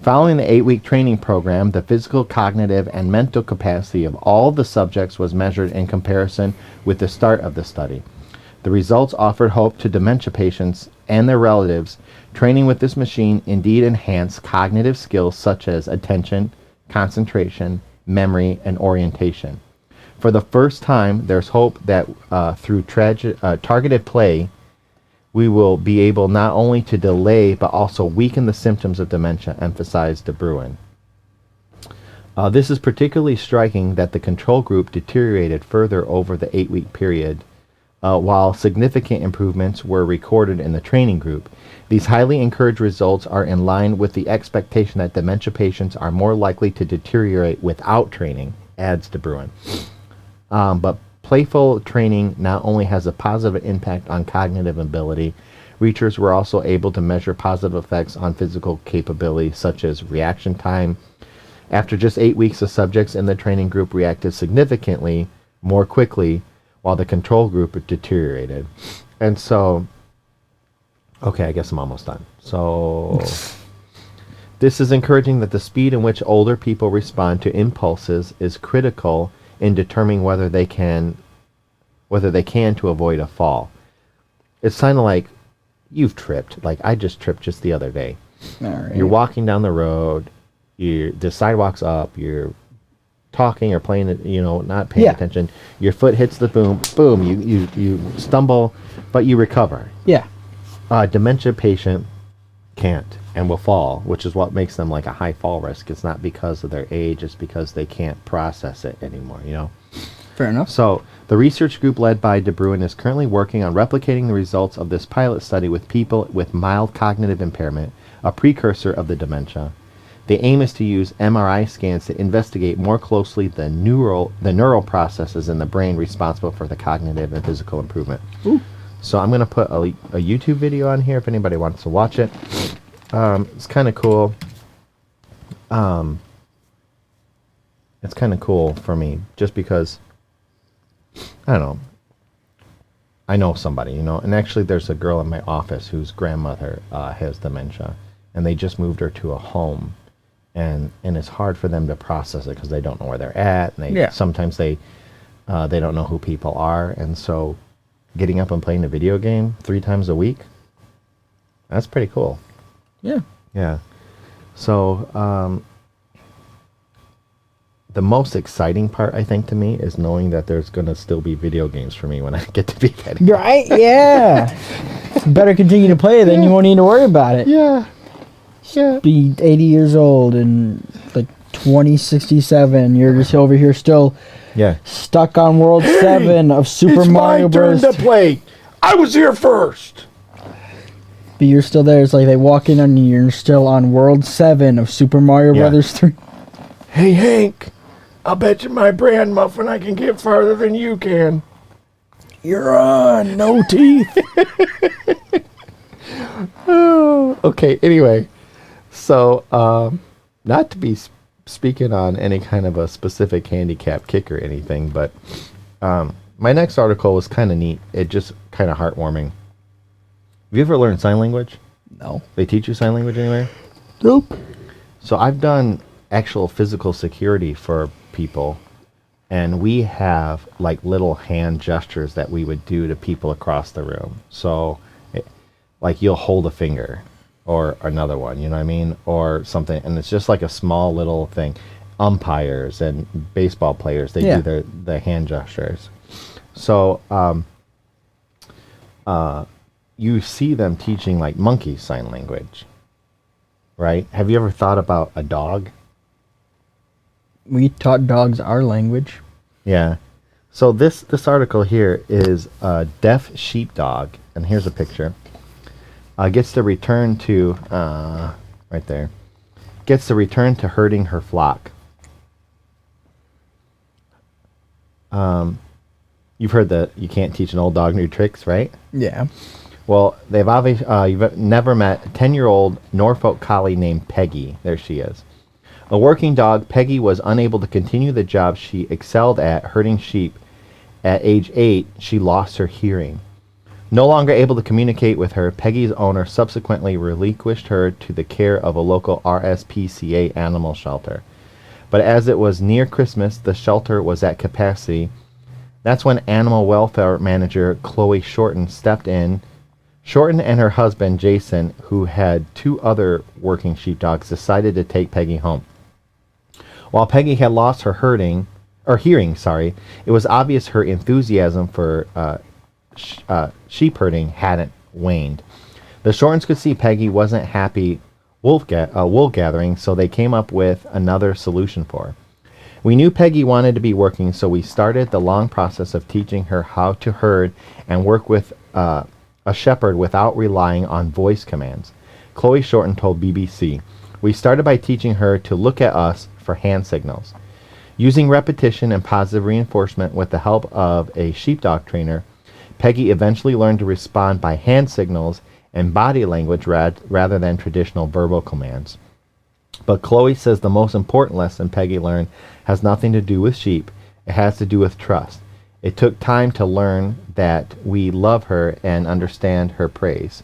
Following the 8-week training program, the physical, cognitive, and mental capacity of all the subjects was measured in comparison with the start of the study. The results offered hope to dementia patients and their relatives. Training with this machine indeed enhanced cognitive skills such as attention, concentration, memory, and orientation. For the first time, there's hope that through targeted play, we will be able not only to delay but also weaken the symptoms of dementia, emphasized De Bruin. This is particularly striking that the control group deteriorated further over the 8-week period, while significant improvements were recorded in the training group. These highly encouraged results are in line with the expectation that dementia patients are more likely to deteriorate without training, adds De Bruin. But playful training not only has a positive impact on cognitive ability, researchers were also able to measure positive effects on physical capability, such as reaction time. After just 8 weeks, the subjects in the training group reacted significantly more quickly, while the control group deteriorated. And so, okay, I guess I'm almost done. So, this is encouraging that the speed in which older people respond to impulses is critical in determining whether they can to avoid a fall. It's kind of like you've tripped. Like I just tripped just the other day. All right. You're walking down the road. The sidewalk's up. You're talking or playing, not paying attention. Your foot hits the boom. You stumble, but you recover. Yeah. A dementia patient can't and will fall, which is what makes them like a high fall risk. It's not because of their age, it's because they can't process it anymore, Fair enough. So the research group led by De Bruin is currently working on replicating the results of this pilot study with people with mild cognitive impairment, a precursor of the dementia. The aim is to use MRI scans to investigate more closely the neural processes in the brain responsible for the cognitive and physical improvement. Ooh. So I'm going to put a YouTube video on here if anybody wants to watch it. It's kind of cool. It's kind of cool for me just because, I don't know, I know somebody, and actually there's a girl in my office whose grandmother has dementia, and they just moved her to a home, and it's hard for them to process it because they don't know where they're at, and sometimes they don't know who people are, and so getting up and playing a video game 3 times a week, that's pretty cool. Yeah. So the most exciting part, I think, to me is knowing that there's going to still be video games for me when I get to be that age. Right? Yeah. Better continue to play, then you won't need to worry about it. Yeah. Be 80 years old and like 2067, you're just over here still stuck on World 7 of Super Mario Bros. It's my turn to play. I was here first. But you're still there. It's like they walk in on you, you're still on World 7 of Super Mario Brothers 3. Hey, Hank, I'll bet you my bran muffin I can get farther than you can. You're on. No teeth. Okay, anyway. So, not to be speaking on any kind of a specific handicap kick or anything, but my next article was kind of neat. It just kind of heartwarming. Have you ever learned sign language? No. They teach you sign language anywhere? Nope. So I've done actual physical security for people, and we have like little hand gestures that we would do to people across the room. So, like you'll hold a finger or another one, you know what I mean? Or something, and it's just like a small little thing. Umpires and baseball players, they do the hand gestures. So, you see them teaching like monkey sign language, right? Have you ever thought about a dog? We taught dogs our language. Yeah. So this article here is a deaf sheepdog, and here's a picture. Gets to return to right there. Gets to return to herding her flock. You've heard that you can't teach an old dog new tricks, right? Yeah. Well, they've obviously you've never met a 10-year-old Norfolk collie named Peggy. There she is. A working dog, Peggy was unable to continue the job she excelled at, herding sheep. At age 8, she lost her hearing. No longer able to communicate with her, Peggy's owner subsequently relinquished her to the care of a local RSPCA animal shelter. But as it was near Christmas, the shelter was at capacity. That's when animal welfare manager Chloe Shorten stepped in. Shorten and her husband, Jason, who had 2 other working sheepdogs, decided to take Peggy home. While Peggy had lost her hearing, it was obvious her enthusiasm for sheep herding hadn't waned. The Shortens could see Peggy wasn't happy wool gathering, so they came up with another solution for her. We knew Peggy wanted to be working, so we started the long process of teaching her how to herd and work with a shepherd without relying on voice commands. Chloe Shorten told BBC, "We started by teaching her to look at us for hand signals. Using repetition and positive reinforcement with the help of a sheepdog trainer, Peggy eventually learned to respond by hand signals and body language rather than traditional verbal commands. But Chloe says the most important lesson Peggy learned has nothing to do with sheep. It has to do with trust. It took time to learn that we love her and understand her praise.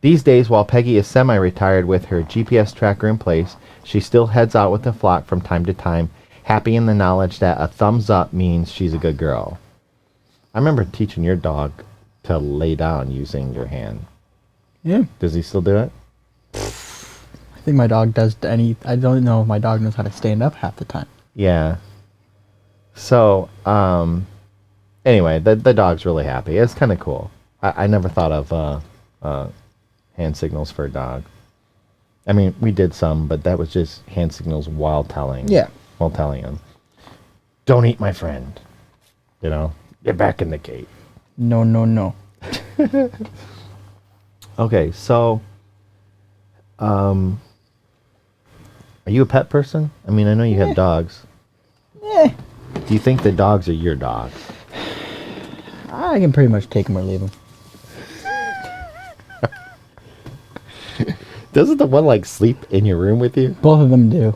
These days, while Peggy is semi-retired with her GPS tracker in place, she still heads out with the flock from time to time, happy in the knowledge that a thumbs up means she's a good girl." I remember teaching your dog to lay down using your hand. Yeah. Does he still do it? I think my dog does I don't know if my dog knows how to stand up half the time. Yeah. So, anyway, the dog's really happy. It's kind of cool. I never thought of hand signals for a dog. I mean, we did some, but that was just hand signals while telling. Yeah. While telling him, "Don't eat my friend." You know, get back in the gate. No, no, no. Okay, so, are you a pet person? I mean, I know you have dogs. Yeah. Do you think the dogs are your dogs? I can pretty much take them or leave them. Doesn't the one like sleep in your room with you? Both of them do.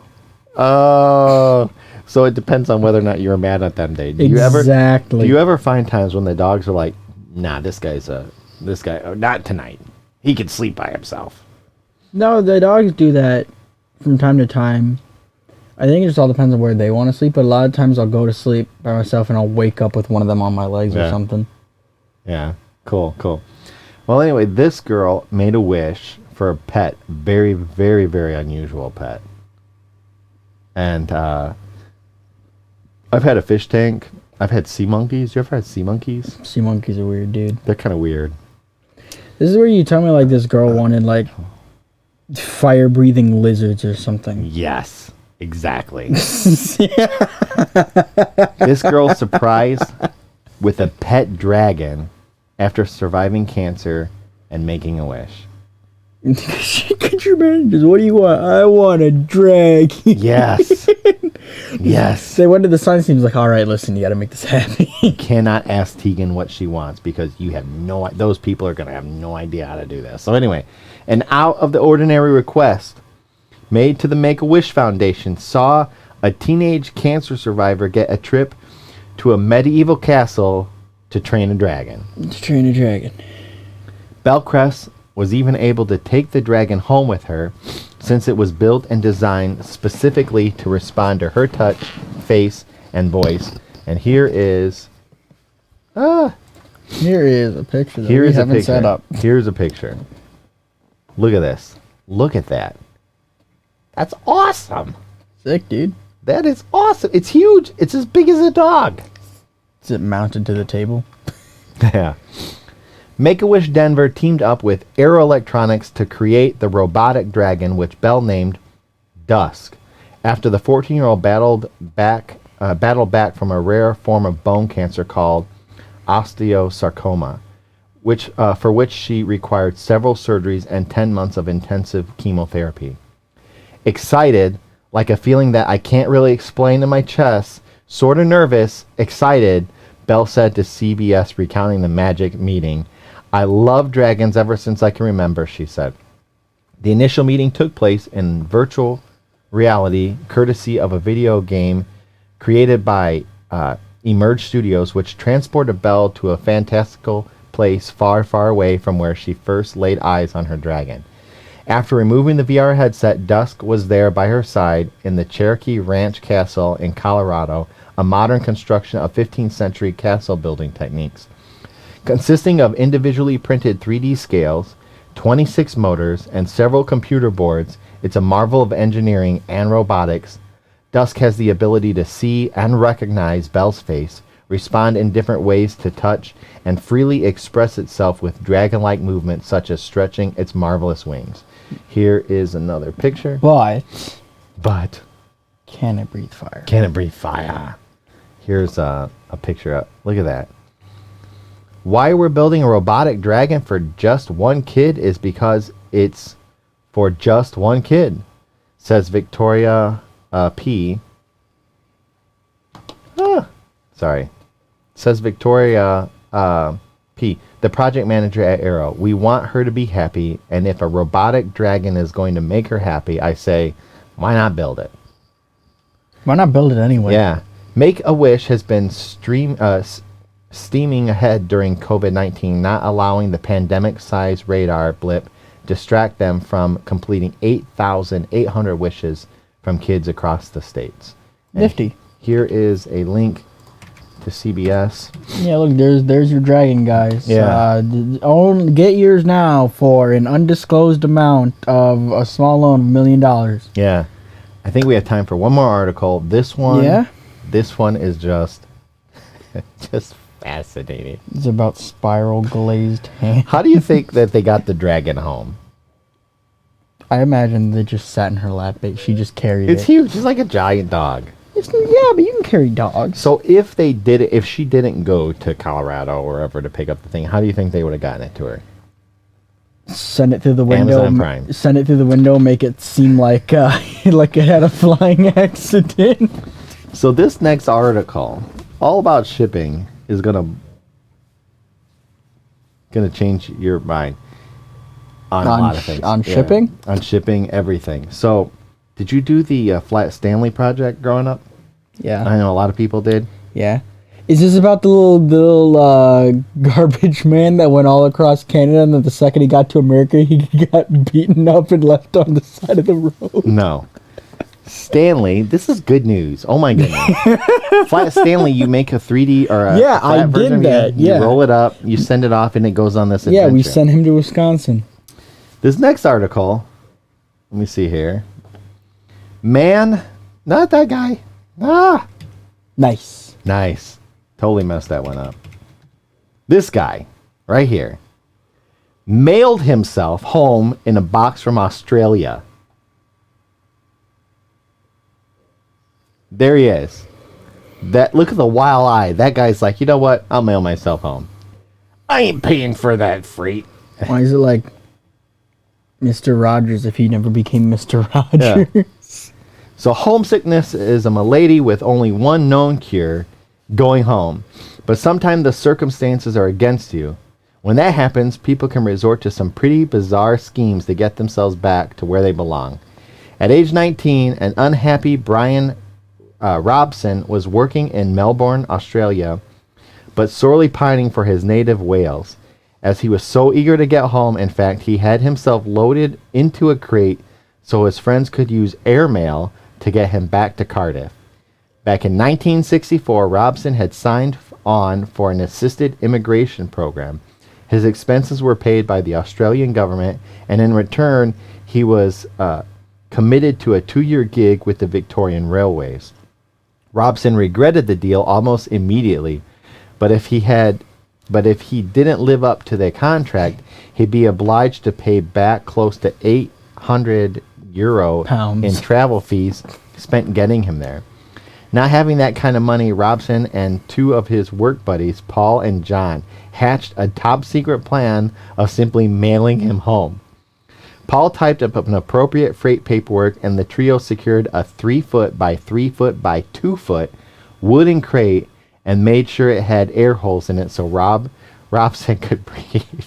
Oh, so it depends on whether or not you're mad at them. Do you ever find times when the dogs are like, "Nah, this guy, not tonight. He can sleep by himself." No, the dogs do that from time to time. I think it just all depends on where they want to sleep, but a lot of times I'll go to sleep by myself and I'll wake up with one of them on my legs or something. Yeah, cool. Well, anyway, this girl made a wish for a pet, very, very, very unusual pet. And I've had a fish tank. I've had sea monkeys. You ever had sea monkeys? Sea monkeys are weird, dude. They're kind of weird. This is where you tell me like this girl wanted like fire-breathing lizards or something. Yes, exactly. This girl surprised with a pet dragon after surviving cancer and making a wish. Could you imagine? What do you want? I want a dragon. Yes. Yes. They went to the science team. Like, all right, listen, you got to make this happen. You cannot ask Tegan what she wants because you have those people are going to have no idea how to do this. So anyway, An out-of-the-ordinary request made to the Make-A-Wish Foundation saw a teenage cancer survivor get a trip to a medieval castle to train a dragon. Bellcrest was even able to take the dragon home with her, since it was built and designed specifically to respond to her touch, face, and voice. And here is a picture that Here's we haven't set up. Here's a picture. Look at this. Look at that. That's awesome. Sick, dude. That is awesome. It's huge. It's as big as a dog. Is it mounted to the table? Yeah. Make-A-Wish Denver teamed up with Aero Electronics to create the robotic dragon, which Bell named Dusk, after the 14-year-old battled back from a rare form of bone cancer called osteosarcoma, for which she required several surgeries and 10 months of intensive chemotherapy. Excited, like a feeling that I can't really explain in my chest, sort of nervous, excited, Bell said to CBS recounting the magic meeting. I love dragons ever since I can remember, she said. The initial meeting took place in virtual reality, courtesy of a video game created by Emerge Studios, which transported Belle to a fantastical place far, far away from where she first laid eyes on her dragon. After removing the VR headset, Dusk was there by her side in the Cherokee Ranch Castle in Colorado, a modern construction of 15th century castle building techniques. Consisting of individually printed 3D scales, 26 motors, and several computer boards, it's a marvel of engineering and robotics. Dusk has the ability to see and recognize Belle's face, respond in different ways to touch, and freely express itself with dragon-like movements such as stretching its marvelous wings. Here is another picture. But can it breathe fire? Can it breathe fire? Here's a picture. Look at that. Why we're building a robotic dragon for just one kid is because it's for just one kid, says Victoria P. Says Victoria P., the project manager at Aero. We want her to be happy, and if a robotic dragon is going to make her happy, I say, why not build it? Why not build it anyway? Yeah. Make-A-Wish has been steaming ahead during COVID-19, not allowing the pandemic-sized radar blip distract them from completing 8,800 wishes from kids across the states. And Nifty. Here is a link to CBS. Yeah, look, there's your dragon, guys. Yeah. Get yours now for an undisclosed amount of a small loan of $1 million. Yeah. I think we have time for one more article. This one. Yeah? This one is just fascinating. It's about spiral glazed hands. How do you think that they got the dragon home? I imagine they just sat in her lap. She just carried it. It's huge. It's like a giant dog. Yeah, but you can carry dogs. So if they did it, if she didn't go to Colorado or wherever to pick up the thing, how do you think they would have gotten it to her? Send it through the window. Amazon Prime. Send it through the window. Make it seem like like it had a flying accident. So this next article, all about shipping, is gonna change your mind on a lot of things. On shipping? On shipping, everything. So, did you do the Flat Stanley project growing up? Yeah. I know a lot of people did. Yeah. Is this about the little garbage man that went all across Canada, and then the second he got to America, he got beaten up and left on the side of the road? No. Stanley, this is good news. Oh my goodness. Flat Stanley, you make a 3D or a yeah, flat I version did that. You roll it up, you send it off, and it goes on this adventure. Yeah, we sent him to Wisconsin. This next article, let me see here. Man, not that guy. Nice. Totally messed that one up. This guy, right here, mailed himself home in a box from Australia. There he is. Look at the wild eye. That guy's like, you know what? I'll mail myself home. I ain't paying for that freight. Why is it like Mr. Rogers if he never became Mr. Rogers? Yeah. So homesickness is a malady with only one known cure, going home. But sometimes the circumstances are against you. When that happens, people can resort to some pretty bizarre schemes to get themselves back to where they belong. At age 19, an unhappy Brian Robson was working in Melbourne, Australia, but sorely pining for his native Wales. As he was so eager to get home, in fact, he had himself loaded into a crate so his friends could use airmail to get him back to Cardiff. Back in 1964, Robson had signed on for an assisted immigration program. His expenses were paid by the Australian government, and in return, he was committed to a 2-year gig with the Victorian Railways. Robson regretted the deal almost immediately, but if he didn't live up to the contract, he'd be obliged to pay back close to €800 Pounds. in travel fees spent getting him there. Not having that kind of money, Robson and 2 of his work buddies, Paul and John, hatched a top-secret plan of simply mailing him home. Paul typed up an appropriate freight paperwork, and the trio secured a 3-foot by 3-foot by 2-foot wooden crate and made sure it had air holes in it so Robson could breathe.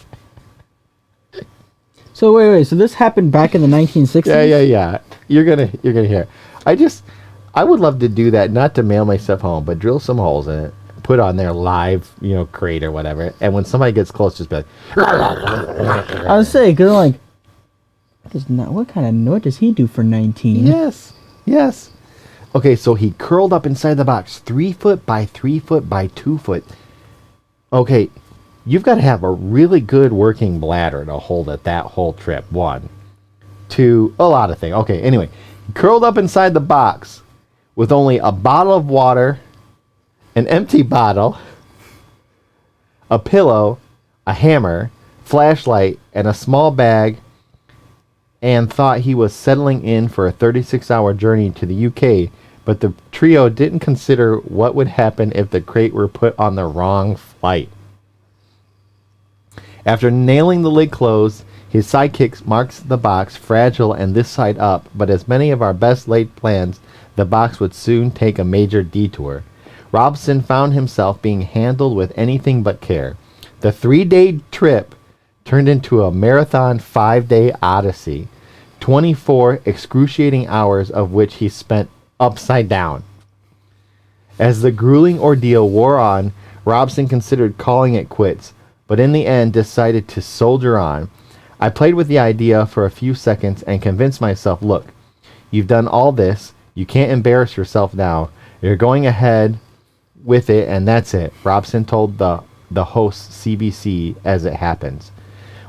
So wait. So this happened back in the 1960s? Yeah. You're gonna hear. I would love to do that, not to mail my stuff home, but drill some holes in it, put on their live, crate or whatever, and when somebody gets close, just be like. I was saying, because I'm like, what kind of note does he do for 19? Yes. Okay, so he curled up inside the box, 3-foot by 3-foot by 2-foot. Okay, you've got to have a really good working bladder to hold it that whole trip. 1, 2, a lot of things. Okay, anyway, he curled up inside the box with only a bottle of water, an empty bottle, a pillow, a hammer, flashlight, and a small bag, and thought he was settling in for a 36-hour journey to the UK, but the trio didn't consider what would happen if the crate were put on the wrong flight. After nailing the lid closed, his sidekick marks the box fragile and this side up, but as many of our best laid plans, the box would soon take a major detour. Robson found himself being handled with anything but care. The 3-day trip turned into a marathon 5-day odyssey, 24 excruciating hours of which he spent upside down. As the grueling ordeal wore on, Robson considered calling it quits, but in the end decided to soldier on. I played with the idea for a few seconds and convinced myself, look, you've done all this, you can't embarrass yourself now, you're going ahead with it and that's it, Robson told the host CBC as it happens.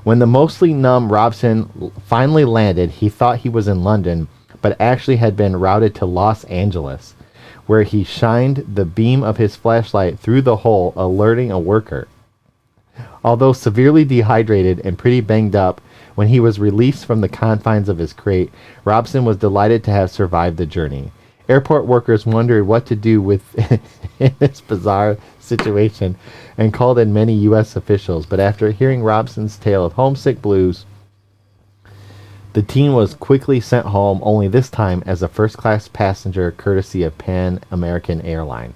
When the mostly numb Robson finally landed, he thought he was in London, but actually had been routed to Los Angeles, where he shined the beam of his flashlight through the hole, alerting a worker. Although severely dehydrated and pretty banged up, when he was released from the confines of his crate, Robson was delighted to have survived the journey. Airport workers wondered what to do with in this bizarre situation and called in many U.S. officials, but after hearing Robson's tale of homesick blues, the teen was quickly sent home, only this time as a first-class passenger courtesy of Pan American Airline.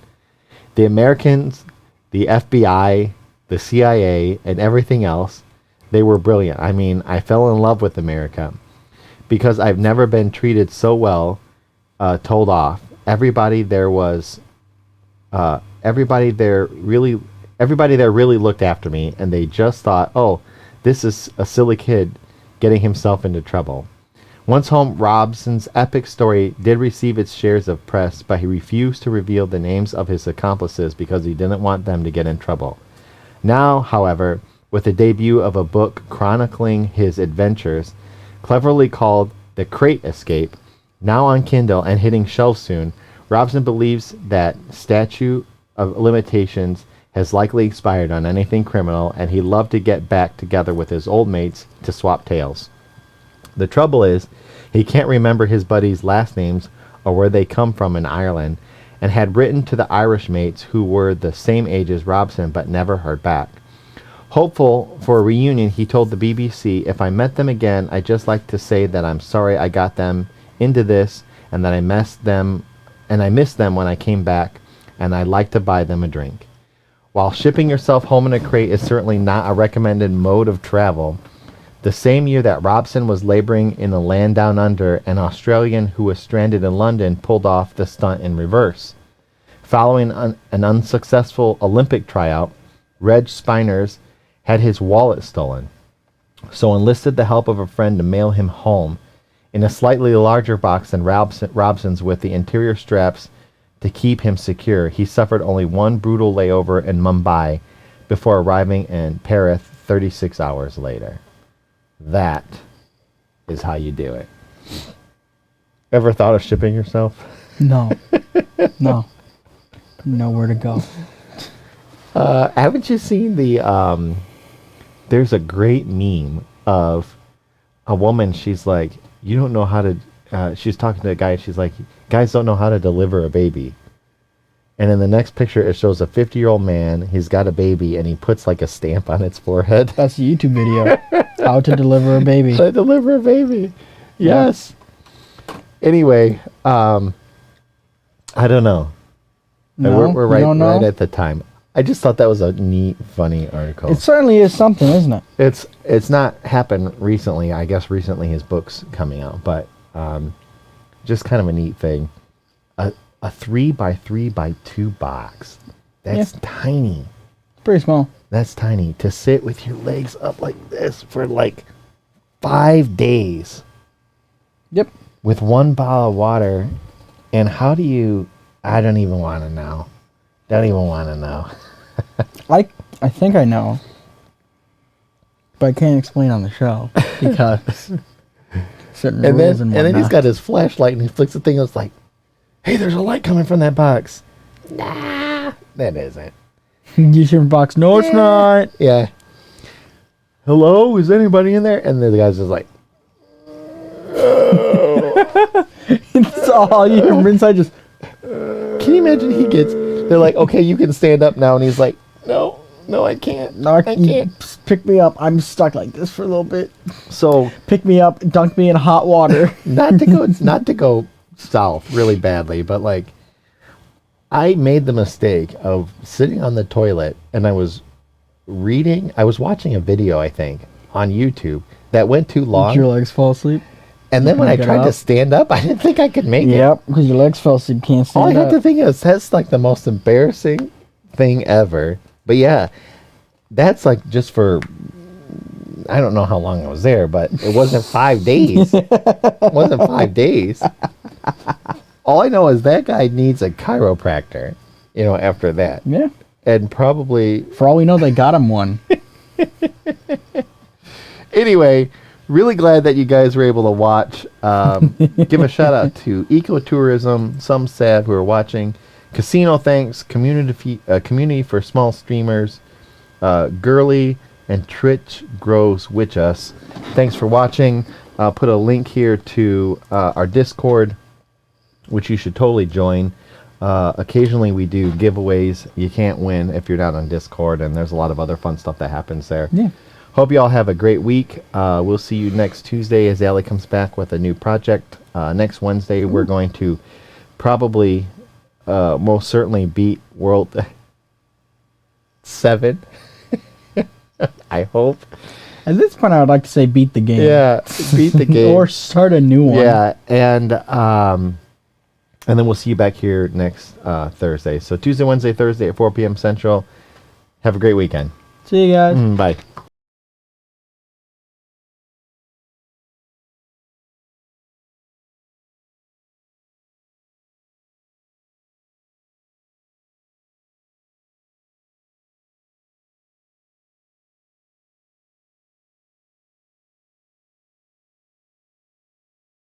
The Americans, the FBI, the CIA, and everything else, they were brilliant. I mean, I fell in love with America because I've never been treated so well, told off. Everybody there really looked after me, and they just thought, oh, this is a silly kid getting himself into trouble. Once home, Robson's epic story did receive its shares of press, but he refused to reveal the names of his accomplices because he didn't want them to get in trouble. Now, however, with the debut of a book chronicling his adventures, cleverly called The Crate Escape, now on Kindle and hitting shelves soon, Robson believes that statute of limitations has likely expired on anything criminal, and he'd love to get back together with his old mates to swap tales. The trouble is, he can't remember his buddies' last names or where they come from in Ireland, and had written to the Irish mates who were the same age as Robson but never heard back. Hopeful for a reunion, he told the BBC, if I met them again, I'd just like to say that I'm sorry I got them into this and that I missed them when I came back, and I'd like to buy them a drink. While shipping yourself home in a crate is certainly not a recommended mode of travel, the same year that Robson was laboring in the land down under, an Australian who was stranded in London pulled off the stunt in reverse. Following an unsuccessful Olympic tryout, Reg Spiners had his wallet stolen, so enlisted the help of a friend to mail him home in a slightly larger box than Robson's, with the interior straps to keep him secure. He suffered only one brutal layover in Mumbai before arriving in Paris 36 hours later. That is how you do it. Ever thought of shipping yourself? No. No. Nowhere to go. Haven't you seen the there's a great meme of a woman, she's like, you don't know how to she's talking to a guy, she's like, guys don't know how to deliver a baby. And in the next picture, it shows a 50-year-old man. He's got a baby, and he puts like a stamp on its forehead. That's a YouTube video. How to deliver a baby. How to deliver a baby. Yes. Yeah. Anyway, I don't know. No, we're right at the time. I just thought that was a neat, funny article. It certainly is something, isn't it? It's not happened recently. I guess recently his book's coming out, but just kind of a neat thing. A 3x3x2 box. That's tiny. Pretty small. That's tiny. To sit with your legs up like this for like 5 days. Yep. With one bottle of water. And how do you... I don't even want to know. Don't even want to know. I think I know. But I can't explain on the show. Because certain rules and then he's got his flashlight and he flicks the thing and it's like, hey, there's a light coming from that box. Nah, that isn't. Use your box. No, it's not. Yeah. Hello, is anybody in there? And the guy's just like, oh. It's all you hear inside just... Can you imagine they're like, okay, you can stand up now. And he's like, no, I can't. No, I can't. Pick me up. I'm stuck like this for a little bit. So pick me up, dunk me in hot water. not to go south really badly, but like I made the mistake of sitting on the toilet and I was watching a video, I think, on YouTube that went too long. Did your legs fall asleep? And then when I tried to stand up, I didn't think I could make it. Yep, because your legs fell asleep, can't stand up. All I had to think is, that's like the most embarrassing thing ever. But yeah, that's like just for, I don't know how long I was there, but it wasn't 5 days. It wasn't 5 days. All I know is that guy needs a chiropractor, after that. Yeah. And probably... For all we know, they got him one. Anyway, really glad that you guys were able to watch. Give a shout out to Ecotourism, Some Sad who are watching. Casino Thanks, Community for Small Streamers, Girly, and Twitch Grows Witch Us. Thanks for watching. I'll put a link here to our Discord, which you should totally join. Occasionally we do giveaways. You can't win if you're not on Discord, and there's a lot of other fun stuff that happens there. Yeah. Hope you all have a great week. We'll see you next Tuesday as Allie comes back with a new project. Next Wednesday, we're going to probably, most certainly beat World 7. I hope. At this point, I would like to say beat the game. Yeah, beat the game. Or start a new one. Yeah, and then we'll see you back here next Thursday. So Tuesday, Wednesday, Thursday at 4 p.m. Central. Have a great weekend. See you guys. Bye.